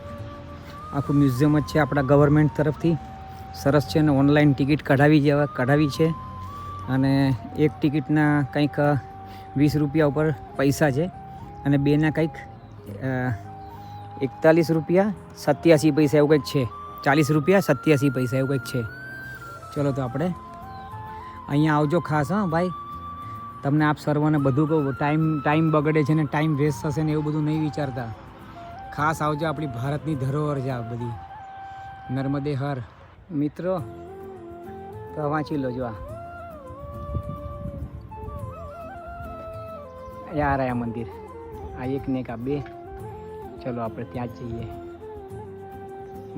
આખું મ્યુઝિયમ જ છે આપણા ગવર્મેન્ટ તરફથી. સરસ છે. અને ઓનલાઈન ટિકિટ કઢાવી છે. અને એક ટિકિટના કંઈક 20 રૂપિયા ઉપર પૈસા છે, અને બેના કંઈક 41 રૂપિયા 87 પૈસા એવું કંઈક છે. 40 રૂપિયા 87 પૈસા એવું કંઈક છે. ચલો તો આપણે અહીંયા આવજો ખાસ. હા ભાઈ, તમને આપ સર્વને બધું કહું. ટાઈમ બગડે છે ને ટાઈમ વેસ્ટ થશે ને એવું બધું નહીં વિચારતા. ખાસ આવજો. આપણી ભારતની ધરોહર છે આ બધી. નર્મદે હર. મિત્રો તો વાંચી લો. જો આ રહ્યા મંદિર. આ એક ને એક, આ બે. ચલો આપણે ત્યાં જ જઈએ.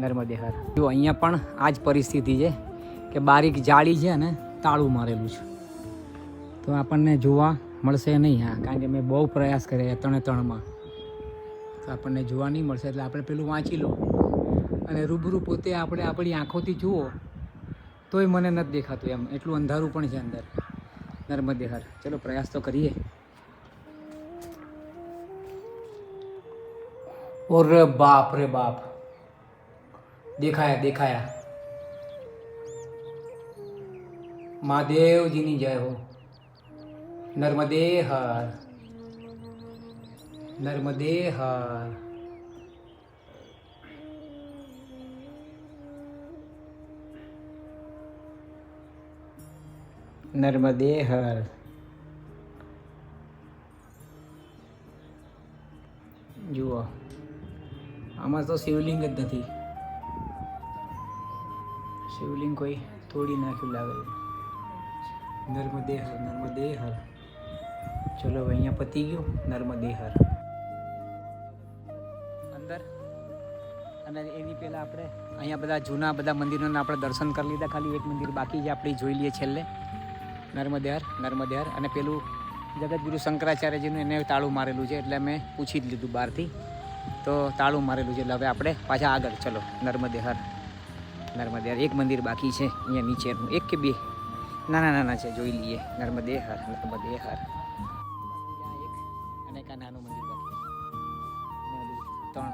નર્મદે હર. જો અહીંયા પણ આ જ પરિસ્થિતિ છે કે બારીક જાળી છે અને તાળું મારેલું છે. તો આપણને જોવા મળશે નહીં. હા, કારણ કે મેં બહુ પ્રયાસ કર્યા 3-3માં. તો આપણને જોવા નહીં મળશે. એટલે આપણે પેલું વાંચી લો અને રૂબરૂ પોતે આપણે આપણી આંખોથી જુઓ તોય મને નથી દેખાતું એમ, એટલું અંધારું પણ છે અંદર. નર્મદે હર. ચલો પ્રયાસ તો કરીએ. ઓર બાપ રે બાપ, દેખાયા દેખાયા. મહાદેવજીની જય હો. નર્મદે હર, નર્મદે હર. નર્મદે હર. જુઓ, આમાં તો શિવલિંગ જ નથી. શિવલિંગ કોઈ તોડી નાખ્યું લાગે. નર્મદે હર, નર્મદે હર. ચલો હવે અહીંયા પતી ગયું. નર્મદે હર અંદર. અને એની પહેલાં આપણે અહીંયા બધા જૂના બધા મંદિરોના આપણે દર્શન કરી લીધા. ખાલી એક મંદિર બાકી છે, આપણે જોઈ લઈએ છેલ્લે. નર્મદે હર, નર્મદે હર. અને પેલું જગતગુરુ શંકરાચાર્યજીનું એને તાળું મારેલું છે, એટલે મેં પૂછી જ લીધું બહારથી, તો તાળું મારેલું છે. એટલે હવે આપણે પાછા આગળ ચલો. નર્મદે હર, નર્મદે હર. એક મંદિર બાકી છે અહીંયા નીચેનું, એક કે બે નાના નાના છે, જોઈ લઈએ. નર્મદે હર, નર્મદે હર. અને એક નાનું મંદિર બાકી,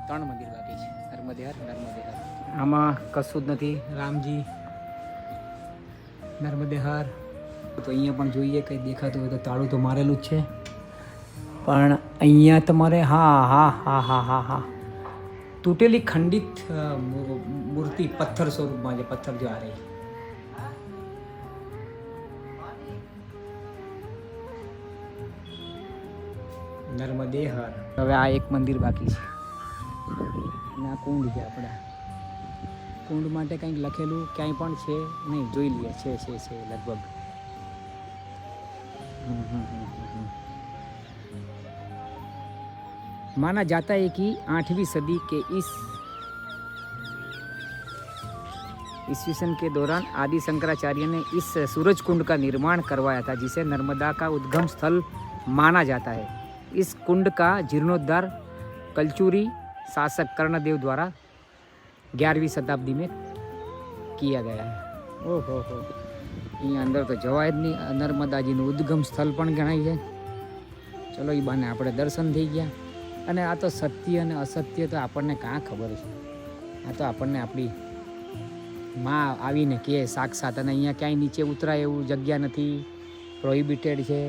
ત્રણ મંદિર બાકી છે. નર્મદે હર, નર્મદે હર. આમાં કશું જ નથી. રામજી, નર્મદે હર. તો અહીંયા પણ જોઈએ, કંઈ દેખાતું હોય તો. તાળું તો મારેલું જ છે, પણ અહીંયા તમારે હા હા હા હા હા હા તૂટેલી ખંડિત મૂર્તિ પથ્થર સ્વરૂપમાં છે. પથ્થર જો આ રહી. નર્મદે હર. હવે આ એક મંદિર બાકી છે, અને આ કુંડ છે. આપણા કુંડ માટે કંઈક લખેલું ક્યાંય પણ છે નહીં, જોઈ લઈએ. છે લગભગ. माना जाता है कि 8वीं सदी के ईस्वीसन के दौरान आदि शंकराचार्य ने इस सूरज कुंड का निर्माण करवाया था, जिसे नर्मदा का उद्गम स्थल माना जाता है. इस कुंड का जीर्णोद्धार कलचुरी शासक कर्णदेव द्वारा 11वीं शताब्दी में किया गया है. ओहो हो, અહીંયા અંદર તો જવાય જ નહીં. નર્મદાજીનું ઉદ્ગમ સ્થળ પણ ગણાય છે. ચલો, એ બાને આપણે દર્શન થઈ ગયા. અને આ તો સત્ય અને અસત્ય તો આપણને કાં ખબર છે. આ તો આપણને આપણી માં આવીને કહે સાક્ષાત. અને અહીંયા ક્યાંય નીચે ઉતરાય એવું જગ્યા નથી, પ્રોહિબિટેડ છે.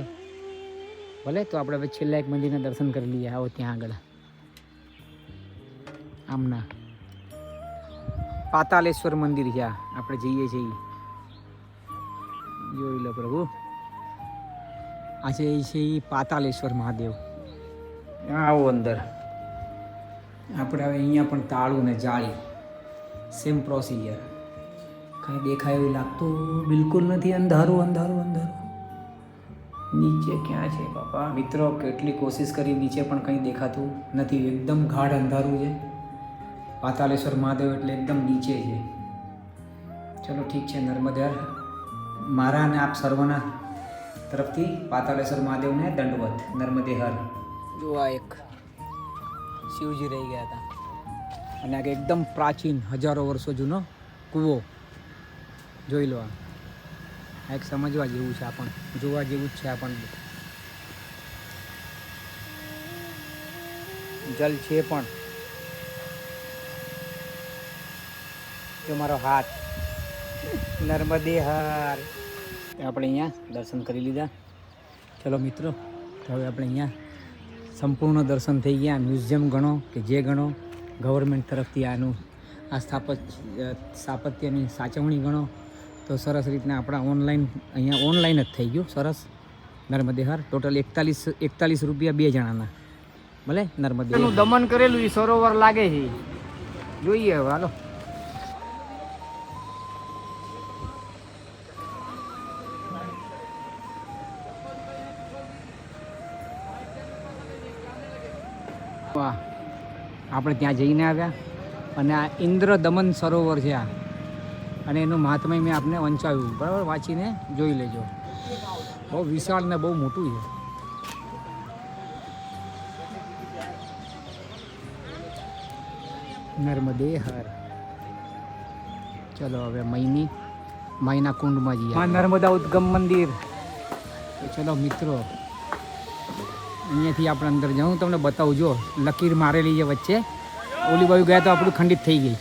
ભલે તો આપણે હવે છેલ્લા એક મંદિરના દર્શન કરી લઈએ. આવો ત્યાં આગળ આમના પાતાલેશ્વર મંદિર છે. આપણે જઈએ છીએ, જોઈ લો પ્રભુ. આ છે એ પાતાલેશ્વર મહાદેવ. આવો અંદર. આપણે હવે અહીંયા પણ તાળું ને જાળી, સેમ પ્રોસિજર. કાંઈ દેખાય એવું લાગતું બિલકુલ નથી. અંધારું અંધારું અંધારું. નીચે ક્યાં છે બાપા? મિત્રો, કેટલી કોશિશ કરી, નીચે પણ કંઈ દેખાતું નથી. એકદમ ગાઢ અંધારું છે. પાતાલેશ્વર મહાદેવ એટલે એકદમ નીચે છે. ચલો ઠીક છે. નર્મદે હર. મારા અને આપ સર્વના તરફથી પાતાલેશ્વર મહાદેવને દંડવત. નર્મદે હર. જો આ એક શિવજી રહી ગયા હતા, અને આ એકદમ પ્રાચીન હજારો વર્ષો જૂનો કૂવો. જોઈ લો. આ એક સમજવા જેવું છે, આપણ જોવા જેવું જ છે. આપણ જલ છે પણ જો મારો હાથ. નર્મદે હર. આપણે અહીંયા દર્શન કરી લીધા. ચલો મિત્રો, હવે આપણે અહીંયા સંપૂર્ણ દર્શન થઈ ગયા. મ્યુઝિયમ ગણો કે જે ગણો, ગવર્મેન્ટ તરફથી આનું આ સ્થાપત્યની સાચવણી ગણો, તો સરસ રીતના આપણા અહીંયા ઓનલાઈન જ થઈ ગયું. સરસ. નર્મદે હર. ટોટલ 41 રૂપિયા 2 જણાના. ભલે. નર્મદે દમન કરેલું એ સરોવર લાગે છે. જોઈએ હવે, હાલો. આપણે ત્યાં જઈને આવ્યા, અને આ ઇન્દ્ર દમન સરોવર છે આ, અને એનું મહાત્મય મેં આપને વંચાવ્યું. બરાબર, વાંચીને જોઈ લેજો. બહુ વિશાળ ને બહુ મોટું છે. નર્મદે હર. ચલો હવે મૈની માઈના કુંડમાં જઈએ માં નર્મદા ઉદ્ગમ મંદિર. તો ચલો મિત્રો અહીંયાથી આપણે અંદર જાઉં તમને બતાવું. જો લકીર મારેલી છે વચ્ચે, ઓલી બાજુ ગયા તો આપણું ખંડિત થઈ ગઈ.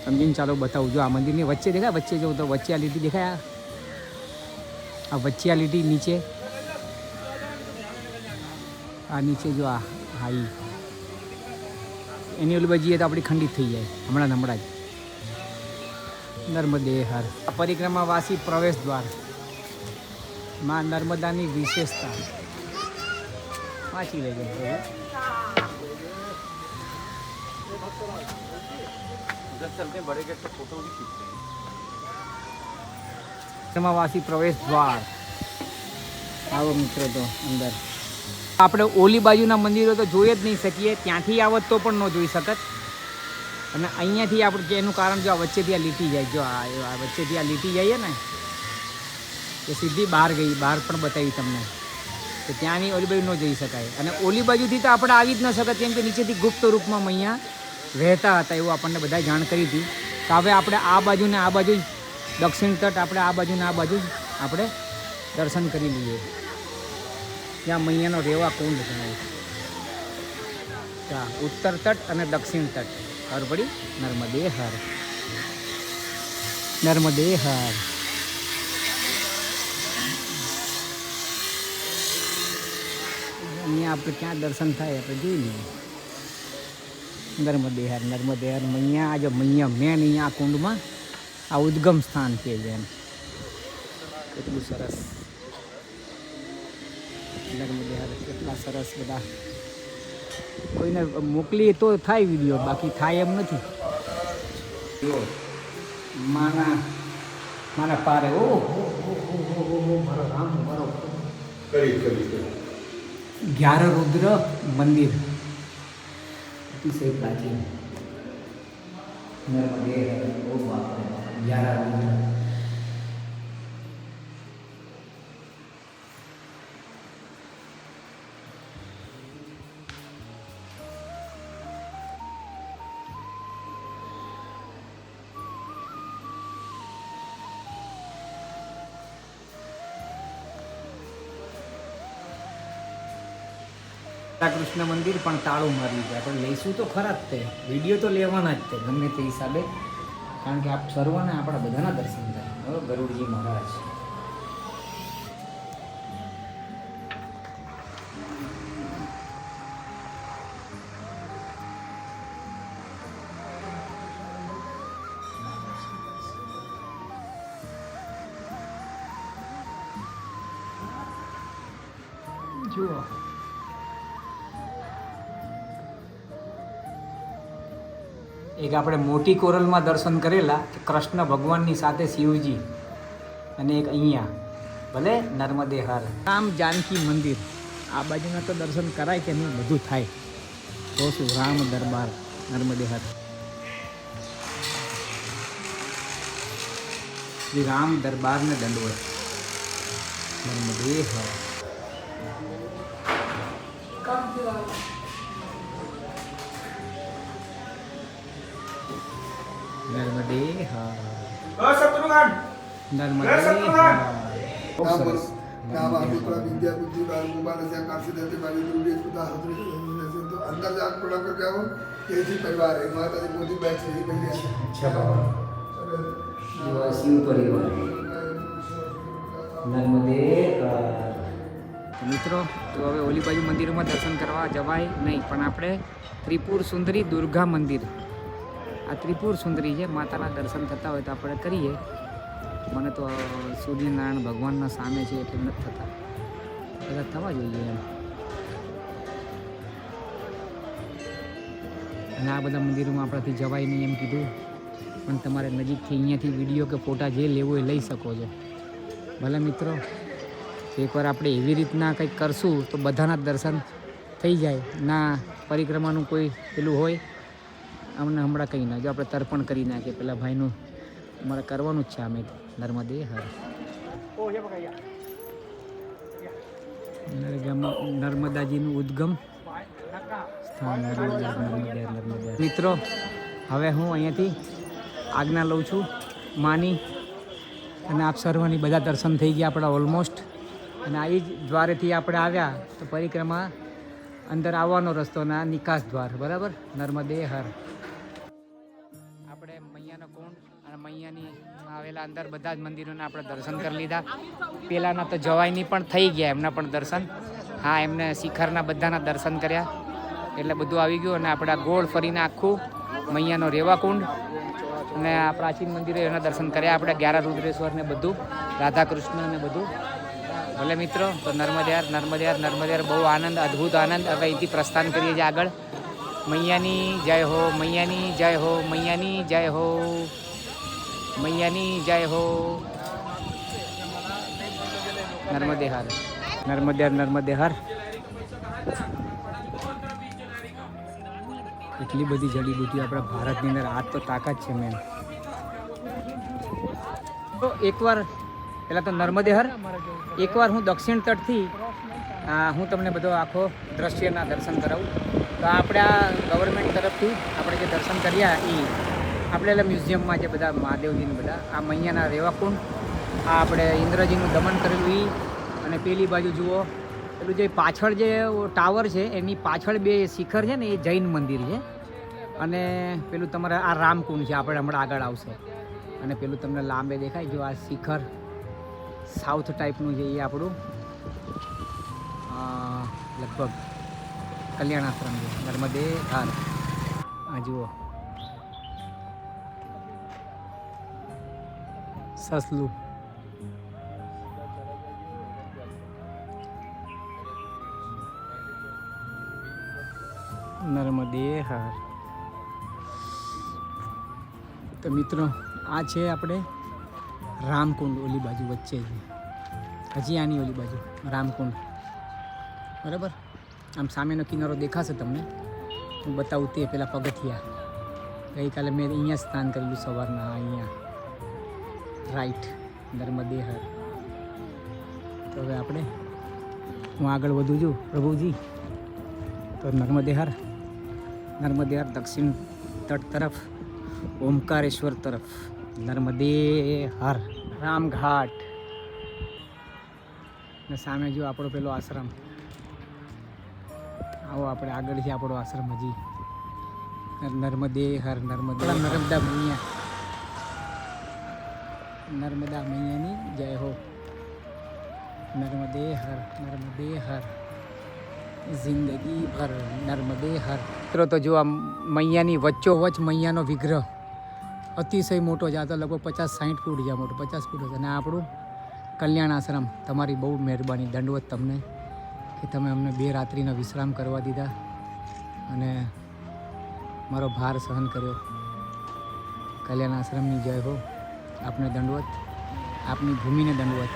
સમજીને ચાલો બતાવું. જો આ મંદિરની વચ્ચે દેખાય, વચ્ચે જવું તો વચ્ચે આ લીટી દેખાય, આ વચ્ચે આ લીટી નીચે, આ નીચે જો આ હાઈ એની ઓલી બાજુ જઈએ તો આપણી ખંડિત થઈ જાય હમણાં જ. નર્મદે હર. પરિક્રમાવાસી પ્રવેશ દ્વાર, માં નર્મદાની વિશેષતા વાંચી લેજો. પરિક્રમાવાસી પ્રવેશ દ્વાર. આવો મિત્રો તો અંદર. આપણે ઓલી બાજુના મંદિરો તો જોઈ જ નહીં શકીએ, ત્યાંથી આવત તો પણ ન જોઈ શકત. અને અહીંયાથી આપણે એનું કારણ જો આ વચ્ચેથી આ લીટી જાય, જો આ વચ્ચેથી આ લીટી જઈએ ને એ સીધી બહાર ગઈ, બહાર પણ બતાવી તમને. તો ત્યાંની ઓલી બાજુ ન જઈ શકાય. અને ઓલી બાજુથી તો આપણે આવી જ ન શકત, કેમ કે નીચેથી ગુપ્ત રૂપમાં અહીંયા વહેતા હતા એવું આપણને બધા જાણ કરી હતી. તો હવે આપણે આ બાજુ ને આ બાજુ જ દક્ષિણ તટ, આપણે આ બાજુ ને આ બાજુ જ આપણે દર્શન કરી લઈએ. ત્યાં મૈયાનો રેવા કુંડ ગણાય. ત્યાં ઉત્તર તટ અને દક્ષિણ તટ. ખબર પડી? નર્મદે હર, નર્મદે હર. અહીંયા આપણે ક્યાં દર્શન થાય આપણે જોઈ લઈએ. નર્મદે હર, નર્મદે હર. મૈયા આ જો મૈયા મેન અહીંયા આ કુંડમાં આ ઉદ્ગમ સ્થાન છે. જેમ કેટલું સરસ નર્મદે હર, કેટલા સરસ બધા. કોઈને મોકલીએ તો થાય વિડીયો, બાકી થાય એમ નથી. જો માના પારે ઓ મારો રામ, મારો ગ્યાર રુદ્ર મંદિર અતિશય પ્રાચીન. નર્મદે ઓ બાપરે, ગ્યાર રુદ્ર. કૃષ્ણ મંદિર પણ તાળું માર્યું છે. આપણે લઈશું તો ખરા જ તે, વિડીયો તો લેવાના જ તે ગમે તે હિસાબે, કારણ કે આપ સર્વને આપણા બધાના દર્શન થાય. હવે ગરુડજી મહારાજ જુઓ. એક આપણે મોટી કોરલમાં દર્શન કરેલા કે કૃષ્ણ ભગવાનની સાથે શિવજી, અને એક અહીંયા ભલે નર્મદે હર. રામ જાનકી મંદિર આ બાજુના તો દર્શન કરાય કે નહીં, બધું થાય. તો શું રામ દરબાર નર્મદે હર. શ્રી રામ દરબારને દંડવત. નર્મદે હર. નર્મદે હર, નર્મદે હર. બહુ સરસ. अंदर जाकर प्रणाम करके आओ. ये जी परिवार है, माता जी मोदी बैठ रही है. अच्छा बाबा, शिव परिवार નર્મદે હર. મિત્રો તો હવે ઓલી બાજુ મંદિરોમાં દર્શન કરવા જવાય નહીં, પણ આપણે ત્રિપુર સુંદરી દુર્ગા મંદિર, આ ત્રિપુર સુંદરી છે, માતાના દર્શન થતા હોય તો આપણે કરીએ. મને તો સૂર્યનારાયણ ભગવાનના સામે છે એટલે નથી થતા, બધા થવા જોઈએ એમ. અને આ બધા મંદિરોમાં આપણાથી જવાય નહીં એમ કીધું, પણ તમારે નજીકથી અહીંયાથી વિડીયો કે ફોટા જે લેવો એ લઈ શકો છો. ભલે મિત્રો એકવાર આપણે એવી રીતના કંઈક કરશું તો બધાના દર્શન થઈ જાય. ના પરિક્રમાનું કોઈ પેલું હોય અમને હમણાં કંઈ ના, જો આપણે તર્પણ કરી નાખીએ પેલા ભાઈનું, અમારે કરવાનું જ છે. અમે નર્મદે હર. નર્મદાજીનું ઉદ્ગમ સ્થાન. નર્મદા. મિત્રો હવે હું અહીંયાથી આજ્ઞા લઉં છું. માની અને આપ સર્વની બધા દર્શન થઈ ગયા આપણા ઓલમોસ્ટ. અને આવી જ દ્વારેથી આપણે આવ્યા તો પરિક્રમા અંદર આવવાનો રસ્તો અને આ નિકાસ દ્વાર, બરાબર. નર્મદે હર. આપણે મૈયાનો કુંડ અને મૈયાની આવેલા અંદર બધા જ મંદિરોના આપણે દર્શન કરી લીધા. પેલાના તો જવાયની પણ થઈ ગયા એમના પણ દર્શન. હા, એમને શિખરના બધાના દર્શન કર્યા એટલે બધું આવી ગયું. અને આપણે ગોળ ફરીને આખું મૈયાનો રેવાકુંડ અને આ પ્રાચીન મંદિરો એના દર્શન કર્યા આપણે. 11 રુદ્રેશ્વર ને બધું, રાધા કૃષ્ણ ને બધું. ભલે મિત્રો, તો નર્મદેહાર નર્મદેહાર નર્મદેહાર બહુ આનંદ, અદ્ભુત આનંદ. હવે અહીંથી પ્રસ્થાન કરીએ છીએ આગળ. મૈયાની જય હો, મૈયાની જય હો, મૈયાની જય હો, મૈયાની જય હો. નર્મદેહાર નર્મદેહાર નર્મદેહાર. એટલી બધી જડીબુટી આપણા ભારતની અંદર, આ તો તાકાત છે મેન. તો એકવાર પહેલાં તો નર્મદેહર, એકવાર હું દક્ષિણ તટથી હું તમને બધો આખો દ્રશ્યના દર્શન કરાવું. તો આપણે આ ગવર્મેન્ટ તરફથી આપણે જે દર્શન કર્યા એ આપણે એટલે મ્યુઝિયમમાં જે બધા મહાદેવજીને બધા આ મૈયાના રેવાકુંડ, આ આપણે ઇન્દ્રજીનું દમન કરેલું એ, અને પેલી બાજુ જુઓ પેલું જે પાછળ જે ટાવર છે એની પાછળ 2 શિખર છે ને એ જૈન મંદિર છે. અને પેલું તમારે આ રામકુંડ છે, આપણે હમણાં આગળ આવશે. અને પેલું તમને લાંબે દેખાય જો આ શિખર સાઉથ ટાઈપનું છે એ આપણું લગભગ કલ્યાણ આશ્રમ છે, નર્મદે હાર. આ જુઓ સસલું. નર્મદે હાર. તો મિત્રો આ છે આપણે રામકુંડ, ઓલી બાજુ વચ્ચે છે હજી આની ઓલી બાજુ રામકુંડ, બરાબર. આમ સામેનો કિનારો દેખાશે તમને, હું બતાવું તે પેલા પગથિયા. ગઈકાલે મેં અહીંયા સ્નાન કરેલું સવારના, અહીંયા રાઈટ નર્મદે હર. તો હવે આપણે હું આગળ વધું છું પ્રભુજી. તો નર્મદે હર દક્ષિણ તટ તરફ, ઓમકારેશ્વર તરફ, નર્મદે હર, રામઘાટ. ને સામે જો આપણો પેલો આશ્રમ. આવો આપણે આગળ છે આપણો આશ્રમ હજી. નર્મદે હર નર્મદા મૈયા, નર્મદા મૈયાની જય હો. નર્મદે હર જિંદગી ભર નર્મદે હર. મિત્રો તો જો આ મૈયાની વચ્ચોવચ્ચ મૈયાનો વિગ્રહ અતિશય મોટો છે. આ તો લગભગ 50-60 ફૂટ છે મોટો, 50 ફૂટ છે. અને આ આપણું કલ્યાણ આશ્રમ. તમારી બહુ મહેરબાની, દંડવત તમને કે તમે અમને 2 રાત્રિનો વિશ્રામ કરવા દીધા અને મારો ભાર સહન કર્યો. કલ્યાણ આશ્રમની જય હો. આપને દંડવત, આપની ભૂમિને દંડવત.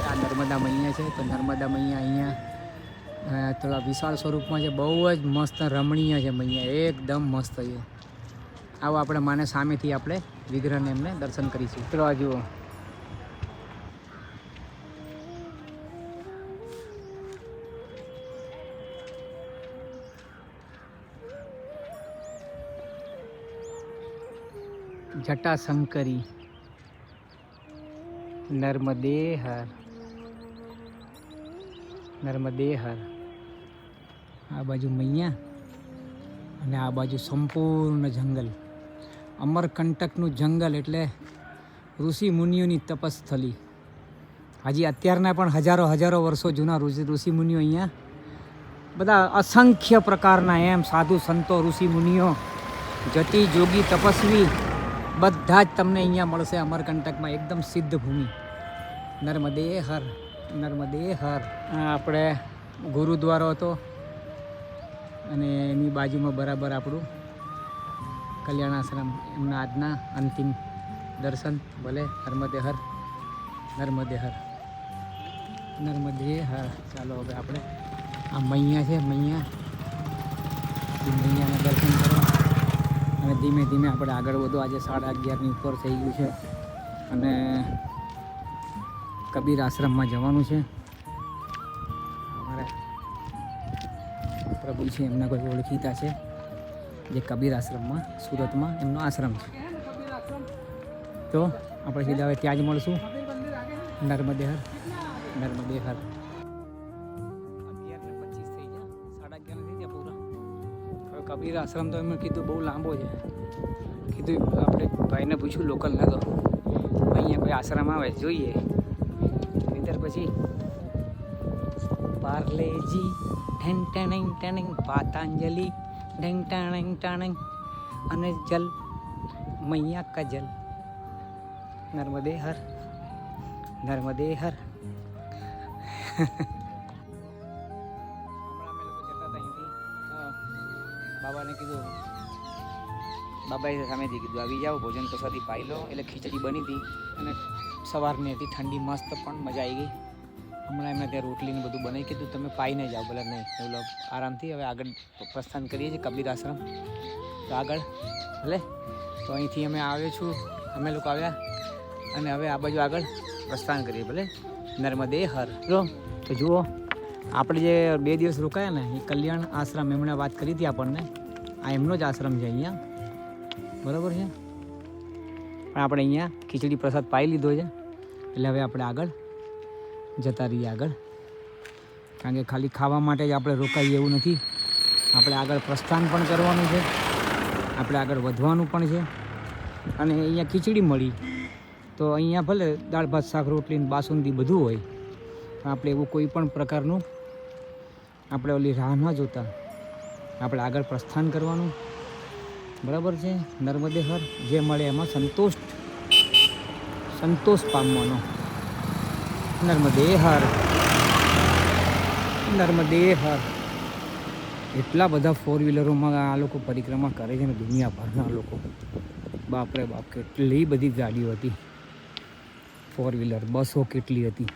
આ નર્મદા મૈયા છે. તો નર્મદા મૈયા અહીંયા થોડા વિશાળ સ્વરૂપમાં છે, બહુ જ મસ્ત રમણીય છે મૈયા, એકદમ મસ્ત છે. આવો આપણે માને સામેથી આપણે વિગ્રહને એમને દર્શન કરીશું. ચલો આ જુઓ. જટાશંકરી નર્મદે હર નર્મદે હર. આ બાજુ મૈયા અને આ બાજુ સંપૂર્ણ જંગલ, અમરકંટકનું જંગલ એટલે ઋષિ મુનિઓની તપસ્થલી. હજી અત્યારના પણ હજારો વર્ષો જૂના ઋષિ મુનિઓ અહીંયા બધા અસંખ્ય પ્રકારના એમ સાધુ સંતો ઋષિ મુનિઓ જતી જોગી તપસ્વી બધા જ તમને અહીંયા મળશે અમરકંટકમાં. એકદમ સિદ્ધ ભૂમિ. નર્મદે હર નર્મદે હર. આપણે ગુરુદ્વારો હતો અને એની બાજુમાં બરાબર આપણું કલ્યાણ આશ્રમ. એમના આજના અંતિમ દર્શન. ભલે નર્મદે હર નર્મદે હર નર્મદે હર. ચાલો હવે આપણે આ મૈયા છે, મૈયાના દર્શન કરો અને ધીમે ધીમે આપણે આગળ વધો. આજે 11:30ની ઉપર થઈ ગયું છે અને કબીર આશ્રમમાં જવાનું છે. અમારા પ્રભુ છે, એમના કોઈ ઓળખીતા છે જે કબીર આશ્રમમાં, સુરતમાં એમનો આશ્રમ છે. તો આપણે સીધા હવે ત્યાં જ મળશું. નર્મદે હર, નર્મદે હર. 11:25 થઈ ગયા, 11:30 થઈ ગયા પૂરા. હવે કબીર આશ્રમ તો એમણે કીધું બહુ લાંબો છે. કીધું આપણે ભાઈને પૂછ્યું લોકલને તો અહીંયા કોઈ આશ્રમ આવે જોઈએ. નહીંતર પછી પાર્લેજી ઢેંગ ટેણેંગ ટેણેંગ, પાતાંજલિ ઢેંગ ટેણેંગ ટેણેંગ, અને જલ મૈયા કા જલ. નર્મદે હર, નર્મદે હર. હમણાં અમે લોકો જતા હતા અહીંથી, બાબાને કીધું, બાબાએ સામેથી કીધું આવી જાઓ, ભોજન પ્રસાદી પાઈ લો. એટલે ખીચડી બની હતી અને સવારની હતી, ઠંડી મસ્ત, પણ મજા આવી ગઈ. હમણાં એમને ત્યાં રોટલીને બધું બનાવી કીધું તમે પાઈને જાઓ, ભલે નહીં એવું આરામથી. હવે આગળ પ્રસ્થાન કરીએ છીએ કબીર આશ્રમ. તો આગળ ભલે, તો અહીંથી અમે આવ્યો છું, અમે લોકો આવ્યા અને હવે આ બાજુ આગળ પ્રસ્થાન કરીએ. ભલે, નર્મદે હર. તો જુઓ આપણે જે 2 દિવસ રોકાયા ને એ કલ્યાણ આશ્રમ, એમણે વાત કરી હતી આપણને. આ એમનો જ આશ્રમ છે અહીંયા, બરાબર છે. પણ આપણે અહીંયા ખીચડી પ્રસાદ પાઈ લીધો છે, એટલે હવે આપણે આગળ જતા રહીએ આગળ. કારણ કે ખાલી ખાવા માટે જ આપણે રોકાઈએ એવું નથી. આપણે આગળ પ્રસ્થાન પણ કરવાનું છે, આપણે આગળ વધવાનું પણ છે. અને અહીંયા ખીચડી મળી તો અહીંયા ભલે દાળ ભાત શાક રોટલી બાસુંદી બધું હોય, પણ આપણે એવું કોઈ પણ પ્રકારનું આપણે ઓલી રાહ ન જોતા આપણે આગળ પ્રસ્થાન કરવાનું, બરાબર છે. નર્મદે હર, જે મળે એમાં સંતોષ પામવાનો. નર્મદે હર, નર્મદે હર. એટલા બધા 4 વ્હીલરોમાં આ લોકો પરિક્રમા કરે છે ને, દુનિયાભરના લોકો. બાપરે બાપ, કેટલી બધી ગાડીઓ હતી, 4 વ્હીલર, બસો કેટલી હતી,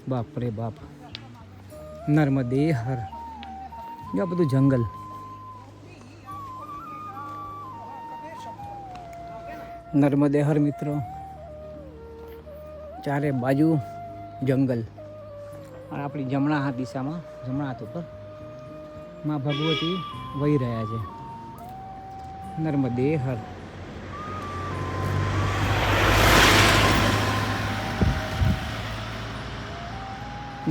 બાપરે બાપ. નર્મદે હર. જો બધું જંગલ, નર્મદે હર મિત્રો. ચારે બાજુ જંગલ. અને આપણી જમણા હાથ દિશામાં, જમણા હાથ ઉપર માં ભગવતી વહી રહ્યા છે. નર્મદે હર.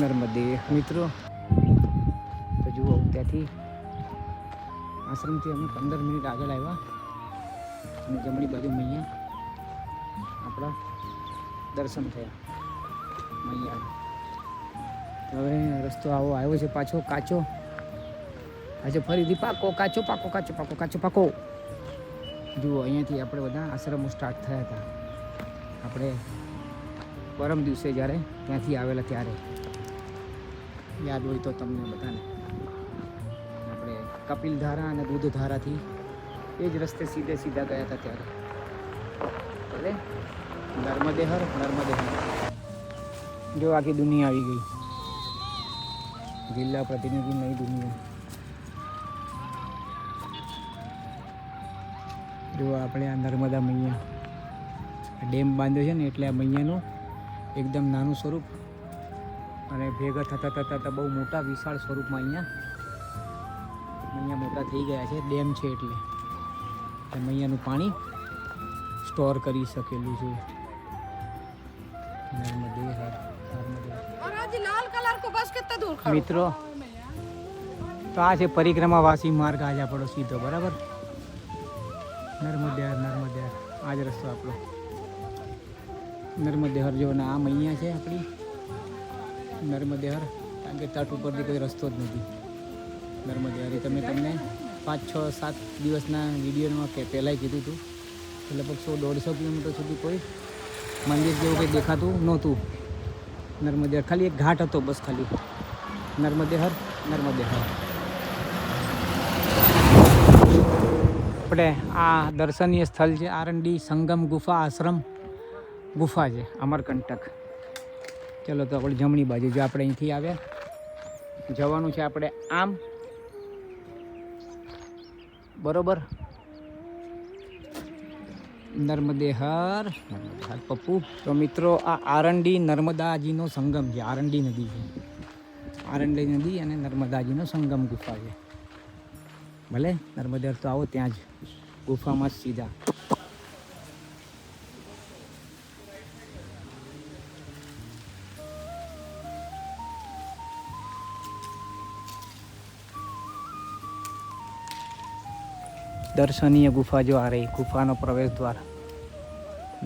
નર્મદે મિત્રો. તો જુઓ ત્યાંથી આશ્રમથી અમે 15 મિનિટ આગળ આવ્યા અને જમણી બાજુ મૈયા આપણા દર્શન થયા મૈયા. હવે રસ્તો આવો આવ્યો છે પાછો કાચો. આજે ફરીથી પાકો કાચો પાકો કાચો પાકો કાચો પાકો. જુઓ અહીંયાથી આપણે બધા આશ્રમો સ્ટાર્ટ થયા હતા. આપણે પરમ દિવસે જ્યારે ત્યાંથી આવેલા ત્યારે યાદ હોય તો તમને બધાને. આપણે કપિલધારા અને દૂધધારાથી એ જ રસ્તે સીધા ગયા હતા ત્યારે. ભલે, નર્મદે હર, નર્મદે હર. જો આખી દુનિયા આવી ગઈ, જિલ્લા પ્રતિનિધિ નઈ દુનિયા. જો આપણે આ નર્મદા મૈયા ડેમ બાંધ્યો છે ને, એટલે આ મૈયાનું એકદમ નાનું સ્વરૂપ અને ભેગા થતાં બહુ મોટા વિશાળ સ્વરૂપમાં અહીંયા મોટા થઈ ગયા છે. ડેમ છે એટલે મૈયાનું પાણી સ્ટોર કરી શકેલું છે. નર્મદે હર, નર્મદે. મિત્રો તો આ છે પરિક્રમાવાસી માર્ગ. આજે આપણો સીધો, બરાબર. નર્મદે હર, નર્મદે હર. આ જ રસ્તો આપણો નર્મદે હર. જો ને આ મૈયા છે આપણી નર્મદે હર. કારણ કે તટ ઉપરથી કોઈ રસ્તો જ નથી. નર્મદે હર તમને 5, 6, 7 દિવસના વિડીયોમાં કે પહેલાંય કીધું હતું કે લગભગ 100-150 કિલોમીટર સુધી કોઈ મંદિર જેવું કંઈ દેખાતું નહોતું. નર્મદે હર ખાલી એક ઘાટ હતો બસ, ખાલી. નર્મદે હર, નર્મદે હર. આપણે આ દર્શનીય સ્થળ છે આરંડી સંગમ ગુફા આશ્રમ ગુફા છે, અમરકંટક. ચલો તો આપણે જમણી બાજુ જો આપણે અહીંથી આવ્યા જવાનું છે આપણે આમ, બરોબર. નર્મદે હર, નર્મદે હર પપ્પુ. તો મિત્રો આ આરંડી નર્મદાજીનો સંગમ છે. આરંડી નદી છે, આરંડી નદી અને નર્મદાજીનો સંગમ ગુફા છે. ભલે નર્મદે હર તો આવો ત્યાં જ ગુફામાં સીધા દર્શનીય ગુફા જો આ રહી, ગુફાનો પ્રવેશ દ્વાર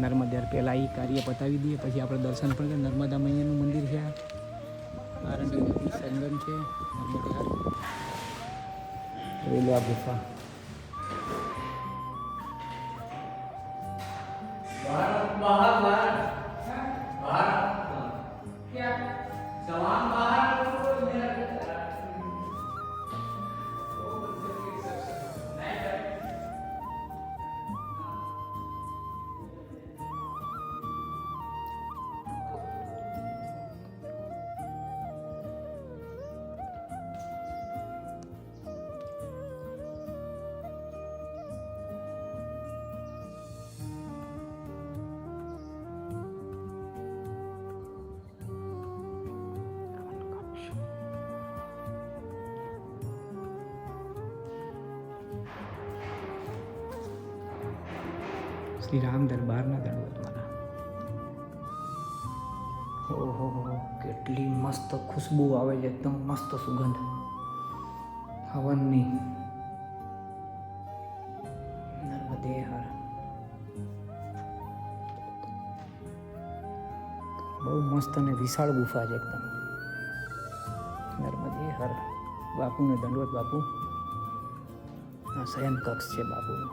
નર્મદા. પહેલાં એ કાર્ય પતાવી દઈએ પછી આપણે દર્શન પણ કરીએ. નર્મદા મૈયાનું મંદિર છે, આરંડી નદી સંગમ છે નર્મદા. જોઈ લો આ ગુફા. શ્રી રામ દરબારના દંડવતવાળા. ઓહો, કેટલી મસ્ત ખુશ્બુ આવે છે, એકદમ મસ્ત સુગંધ હવનની. નર્મદે હર. બહુ મસ્ત અને વિશાળ ગુફા છે એકદમ. નર્મદે હર. બાપુને દંડવત. બાપુ આ શયન કક્ષ છે બાપુનો.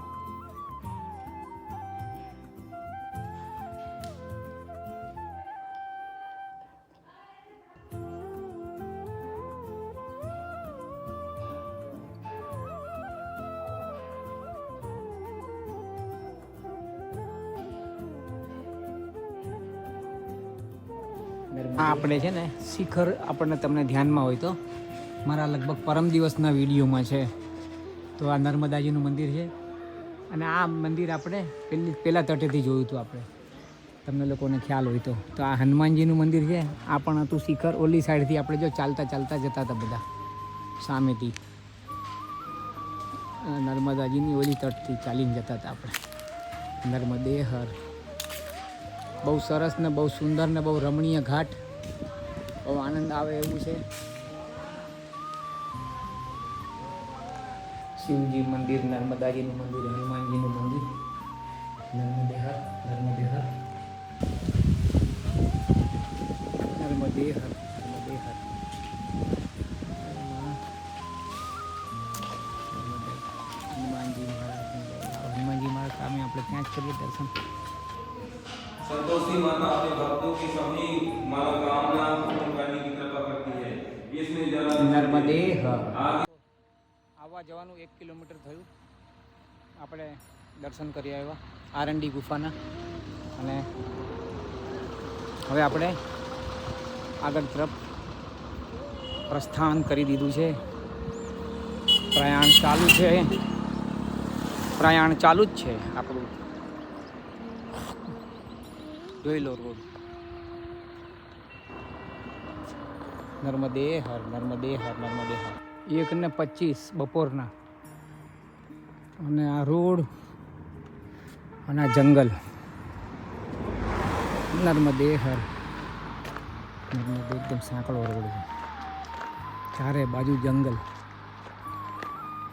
આપણે છે ને શિખર, આપણને તમને ધ્યાનમાં હોય તો મારા લગભગ પરમ દિવસના વિડીયોમાં છે. તો આ નર્મદાજીનું મંદિર છે અને આ મંદિર આપણે પહેલાં તટેથી જોયું હતું આપણે, તમને લોકોને ખ્યાલ હોય તો. તો આ હનુમાનજીનું મંદિર છે, આ પણ હતું શિખર. ઓલી સાઈડથી આપણે જો ચાલતા ચાલતા જતા હતા બધા સામેથી, નર્મદાજીની ઓલી તટથી ચાલીને જતા હતા આપણે. નર્મદે હર. બહુ સરસ ને બહુ સુંદર ને બહુ રમણીય ઘાટ, બહુ આનંદ આવે એવું છે. શિવજી મંદિર, નર્મદાજીનું મંદિર, હનુમાનજીનું મંદિર. નર્મદે હર. નર્મદે હર. નર્મદે હર. નર્મદે હર. હનુમાનજી મહારાજ. હનુમાનજી મહારાજ સામે આપણે ત્યાં જ કરીએ દર્શન. संतोषी माता अपने भक्तों की सभी मनोकामना पूर्ण करने की कृपा करती है. इसमें जरा નર્મદે હર. આવવા જવાનું 1 કિલોમીટર થયું. આપણે દર્શન કરી આવ્યા આરંડી ગુફાના. અને હવે આપણે આગળ તરફ પ્રસ્થાન કરી દીધું છે. પ્રયાણ ચાલુ છે. પ્રયાણ ચાલુ જ છે આપણું. જોઈ લો રોડ. નર્મદે હર. નર્મદે હર. નર્મદે હર. 1:25 બપોરના. અને આ રોડ અને આ જંગલ. નર્મદે હર. નર્મદે એકદમ સાંકડો રોડ છે, ચારે બાજુ જંગલ.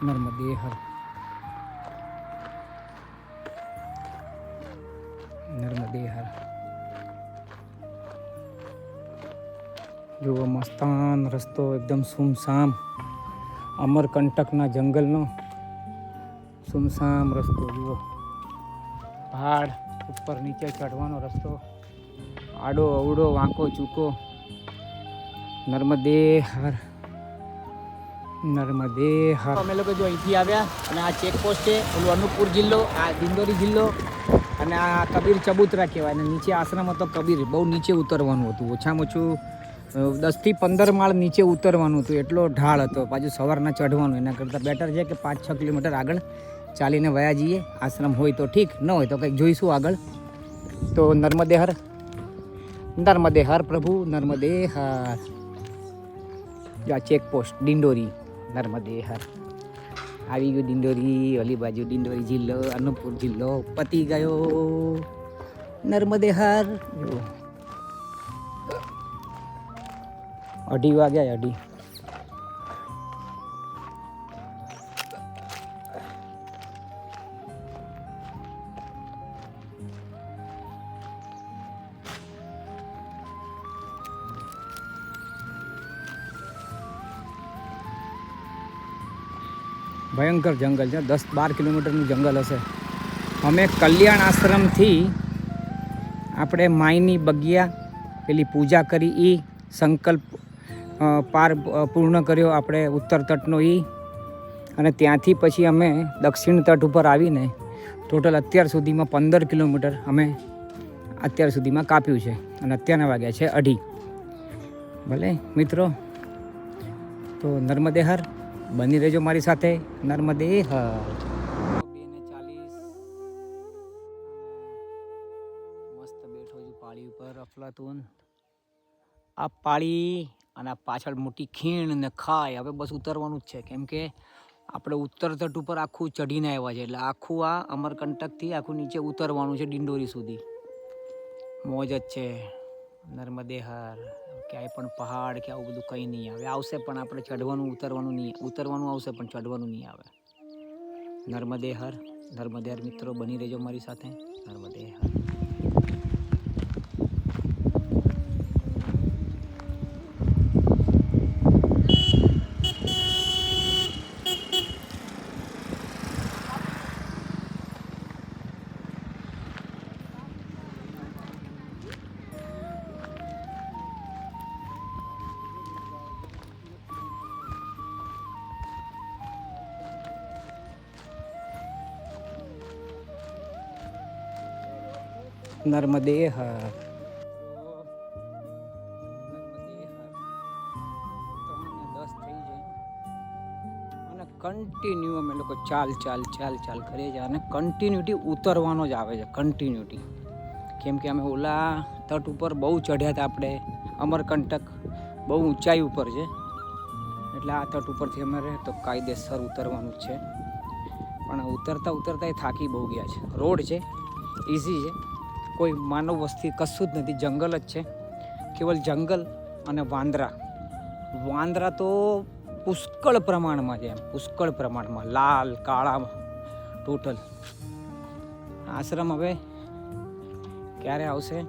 નર્મદે હર. નર્મદે હર. જુઓ મસ્તાન રસ્તો, એકદમ સુમસામ, અમરકંટકના જંગલનો સુમસામ રસ્તો. જુઓ પહાડ ઉપર નીચે ચડવાનો રસ્તો, આડો અવડો વાંકો ચૂકો. નર્મદે હર. નર્મદે હર. અમે લોકો જો અહીંથી આવ્યા અને આ ચેકપોસ્ટ છે, ઓલું અનુપપુર જિલ્લો, આ દિંડોરી જિલ્લો અને આ કબીર ચબૂતરા કહેવાય. અને નીચે આશ્રમ હતો કબીર. બહુ નીચે ઉતરવાનું હતું, ઓછામાં ઓછું 10થી 15 માળ નીચે ઉતરવાનું હતું, એટલો ઢાળ હતો. પાછું સવારના ચઢવાનું. એના કરતાં બેટર છે કે 5-6 કિલોમીટર આગળ ચાલીને વયા જઈએ. આશ્રમ હોય તો ઠીક, ન હોય તો કંઈક જોઈશું આગળ. તો નર્મદે હર. નર્મદે હર પ્રભુ. નર્મદે હર. આ ચેકપોસ્ટ દિંડોરી. નર્મદે હર. આવી ગયું દિંડોરી. ઓલી બાજુ દિંડોરી જિલ્લો, અનુપપુર જિલ્લો પતી ગયો. નર્મદે હર. 2:30 વાગ્યા. 2:30. ભયંકર જંગલ છે, 10-12 કિલોમીટરનું જંગલ હશે. અમે કલ્યાણ આશ્રમથી આપણે માયની બગિયા પેલી પૂજા કરી એ સંકલ્પ પૂર્ણ કર્યો આપણે ઉત્તર તટનો એ, અને ત્યાંથી પછી અમે દક્ષિણ તટ ઉપર આવીને ટોટલ અત્યાર સુધીમાં 15 કિલોમીટર અમે અત્યાર સુધીમાં કાપ્યું છે, અને અત્યારના વાગ્યા છે 2:30. ભલે મિત્રો, તો નર્મદે હર, બની રહેજો મારી સાથે. નર્મદે હર. 2:40 મસ્ત બેઠો છું પાળી ઉપર અફલાતુન. આ પાળી અને આ પાછળ મોટી ખીણ ને ખાય. હવે બસ ઉતરવાનું જ છે, કેમ કે આપણે ઉત્તર તટ ઉપર આખું ચઢીને આવ્યા છે, એટલે આખું આ અમરકંટકથી આખું નીચે ઉતરવાનું છે ડિંડોરી સુધી. મોજ જ છે. નર્મદે હર. ક્યાંય પણ પહાડ કે આવું બધું કંઈ નહીં આવે. આવશે પણ આપણે ચઢવાનું ઉતરવાનું આવશે, પણ ચઢવાનું નહીં આવે. નર્મદે હર. નર્મદે હર મિત્રો, બની રહેજો મારી સાથે. નર્મદે હર. નર્મદે હર. અને કન્ટિન્યુ અમે લોકો ચાલ કરીએ છીએ, અને કન્ટિન્યુટી ઉતરવાનો જ આવે છે, કન્ટિન્યુટી. કેમ કે અમે ઓલા તટ ઉપર બહુ ચઢ્યા હતા આપણે, અમરકંટક બહુ ઊંચાઈ ઉપર છે, એટલે આ તટ ઉપરથી અમારે તો કાયદેસર ઉતરવાનું જ છે. પણ ઉતરતા એ થાકી બહુ ગયા છે. રોડ છે, ઇઝી છે, કોઈ માનવ વસ્તી કશું જ નથી, જંગલ જ છે, કેવલ જંગલ અને વાંદરા તો પુષ્કળ પ્રમાણમાં છે, પુષ્કળ પ્રમાણમાં, લાલ કાળા ટોટલ. આશ્રમ હવે ક્યારે આવશે?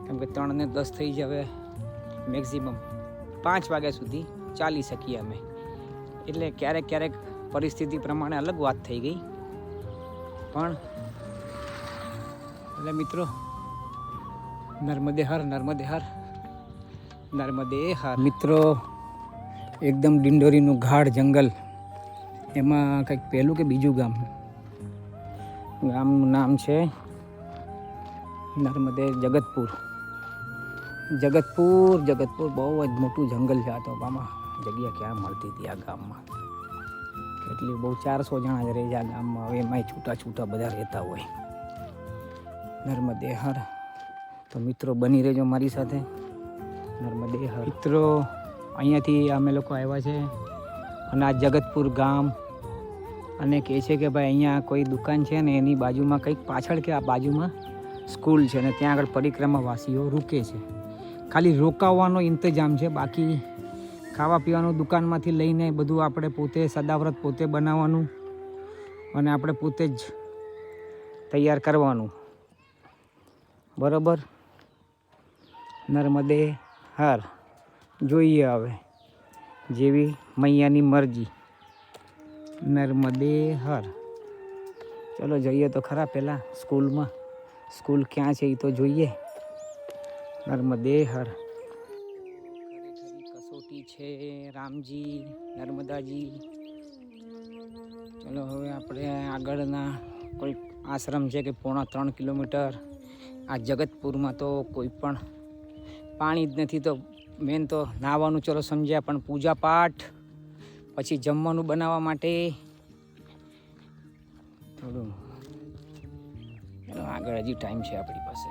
કેમ કે 3:10 થઈ છે, હવે મેક્સિમમ 5 વાગ્યા સુધી ચાલી શકીએ અમે. એટલે ક્યારેક પરિસ્થિતિ પ્રમાણે અલગ વાત થઈ ગઈ, પણ એટલે મિત્રો, નર્મદે હર. નર્મદે હર. નર્મદે હર. મિત્રો, એકદમ ડિંડોરીનું ગાઢ જંગલ, એમાં કંઈક પહેલું કે બીજું ગામનું નામ છે નર્મદે જગતપુર. બહુ જ મોટું જંગલ છે. આ તો આમાં જગ્યા ક્યાં મળતી હતી આ ગામમાં? કેટલી બહુ 400 જણા જ રહે છે આ ગામમાં. હવે એમાંય છૂટા બધા રહેતા હોય. નર્મદે હર. તો મિત્રો, બની રહેજો મારી સાથે. નર્મદે હર. મિત્રો, અહીંયાથી અમે લોકો આવ્યા છે, અને આ જગતપુર ગામ, અને કહે છે કે ભાઈ અહીંયા કોઈ દુકાન છે ને એની બાજુમાં કંઈક પાછળ કે આ બાજુમાં સ્કૂલ છે, ને ત્યાં આગળ પરિક્રમાવાસીઓ રૂકે છે. ખાલી રોકાવાનો ઇંતજામ છે, બાકી ખાવા પીવાનું દુકાનમાંથી લઈને બધું આપણે પોતે સદાવ્રત પોતે બનાવવાનું, અને આપણે પોતે જ તૈયાર કરવાનું. બરાબર. નર્મદે હર. જોઈએ હવે જેવી મૈયાની મરજી. નર્મદે હર. ચલો જઈએ તો ખરા પહેલાં સ્કૂલમાં. સ્કૂલ ક્યાં છે એ તો જોઈએ. નર્મદે હર. ખરેખરી કસોટી છે રામજી, નર્મદાજી. ચલો હવે આપણે આગળના કોઈ આશ્રમ છે કે 3.5 કિલોમીટર. આ જગતપુરમાં તો કોઈ પણ પાણી જ નથી, તો મેન તો નાહવાનું ચલો સમજ્યા, પણ પૂજા પાઠ પછી જમવાનું બનાવવા માટે થોડું આગળ હજી ટાઈમ છે આપણી પાસે.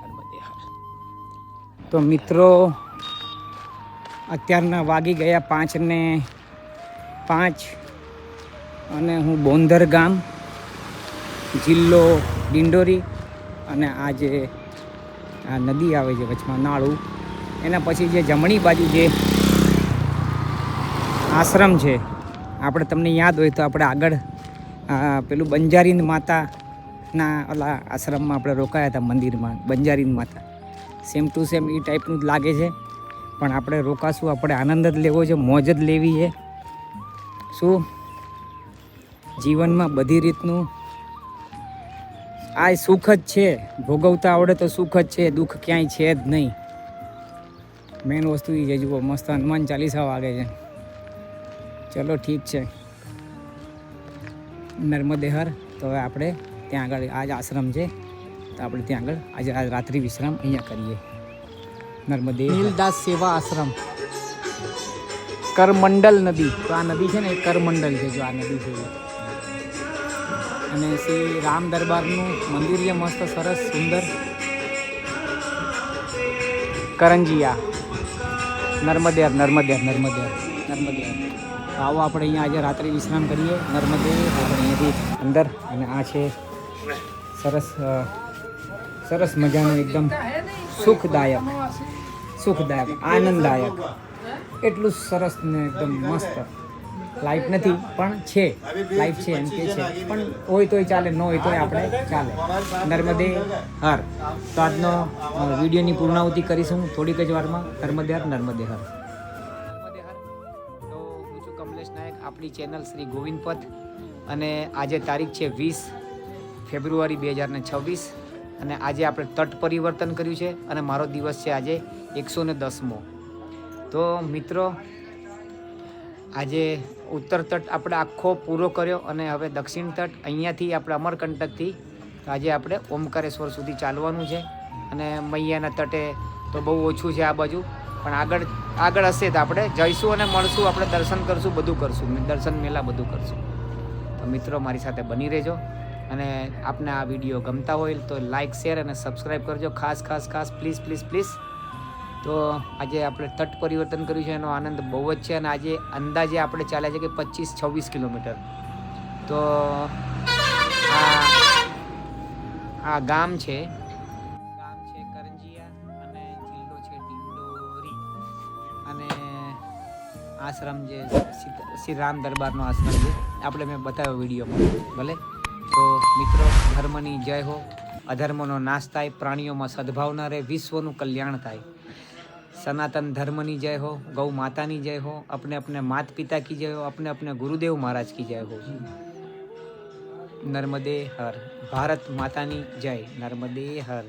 નર્મદે હર. તો મિત્રો, અત્યારના વાગી ગયા 5:05, અને હું બોંદર ગામ, જિલ્લો ડિંડોરી, અને આ જે આ નદી આવે છે વચમાં નાળું, એના પછી જે જમણી બાજુ જે આશ્રમ છે, આપણે તમને યાદ હોય તો આપણે આગળ પેલું બંજારીન માતાના ઓલા આશ્રમમાં આપણે રોકાયા હતા મંદિરમાં. બંજારીન માતા સેમ ટુ સેમ એ ટાઈપનું જ લાગે છે, પણ આપણે રોકાશું, આપણે આનંદ જ લેવો છે, મોજ જ લેવી છે. શું જીવનમાં બધી રીતનું આ સુખ જ છે, ભોગવતા આવડે તો સુખ જ છે, દુઃખ ક્યાંય છે જ નહીં. મેન વસ્તુ એ છે. જુઓ મસ્ત હનુમાન ચાલીસા વાગે છે. ચલો ઠીક છે, નર્મદે હર. તો હવે આપણે ત્યાં આગળ આજ આશ્રમ છે, તો આપણે ત્યાં આગળ આજે આજ રાત્રિ વિશ્રામ અહીંયા કરીએ. નર્મદે નીલદાસ સેવા આશ્રમ, કરમંડલ નદી. તો આ નદી છે ને એ કરમંડલ છે. જો આ નદી છે અને શ્રી રામ દરબારનું મંદિર છે, મસ્ત સરસ સુંદર. કરંજીયા, નર્મદેર નર્મદેર નર્મદેર નર્મદેર. આવો આપણે અહીંયા આજે રાત્રિ વિશ્રામ કરીએ નર્મદે. આપણે અહીંયાથી અંદર, અને આ છે સરસ સરસ મજાનું એકદમ સુખદાયક આનંદદાયક, એટલું સરસ ને એકદમ મસ્ત. લાઈટ નથી પણ છે, લાઈટ છે એમ કે છે, પણ હોય તોય ચાલે, ન હોય તોય આપણે ચાલે. નર્મદે હર. તો આજનો વિડીયોની પૂર્ણાહુતિ કરીશું થોડીક જ વારમાં. નર્મદે હર, નર્મદે હર. તો હું છું કમલેશ નાયક, આપણી ચેનલ શ્રી ગોવિંદ પથ. અને આજે તારીખ છે 20 ફેબ્રુઆરી 2026 અને આજે આપણે તટ પરિવર્તન કર્યું છે અને મારો દિવસ છે આજે 110મો. તો મિત્રો આજે ઉત્તર તટ આપણે આખો પૂરો કર્યો અને હવે દક્ષિણ તટ અહીંયાથી આપણે અમરકંટકથી આજે આપણે ઓમકારેશ્વર સુધી ચાલવાનું છે. અને મૈયાના તટે તો બહુ ઓછું છે આ બાજુ, પણ આગળ હશે તો આપણે જઈશું અને મળશું, આપણે દર્શન કરશું, બધું કરશું, દર્શન મેલા બધું કરશું. તો મિત્રો મારી સાથે બની રહેજો, અને આપને આ વિડીયો ગમતા હોય તો લાઇક, શેર અને સબસ્ક્રાઈબ કરજો. ખાસ પ્લીઝ પ્લીઝ પ્લીઝ. તો આજે આપણે તટ પરિવર્તન કર્યું છે, એનો આનંદ બહુ જ છે. અને આજે અંદાજે આપણે ચાલ્યા છે કે 25-26 કિલોમીટર. તો આ ગામ છે કરંજીયા અને જિલ્લો છે ડિંડોરી. અને આશ્રમ જે શ્રી રામ દરબારનો આશ્રમ છે, આપણે મેં બતાવ્યો વિડીયોમાં. ભલે. તો મિત્રો, ધર્મની જય હો, અધર્મનો નાશ થાય, પ્રાણીઓમાં સદભાવના રહે, વિશ્વનું કલ્યાણ થાય. सनातन धर्म की जय हो, गौ माता की जय हो, अपने अपने माता पिता की जय हो, अपने अपने गुरुदेव महाराज की जय हो. नर्मदे हर. भारत माता की जय. नर्मदे हर.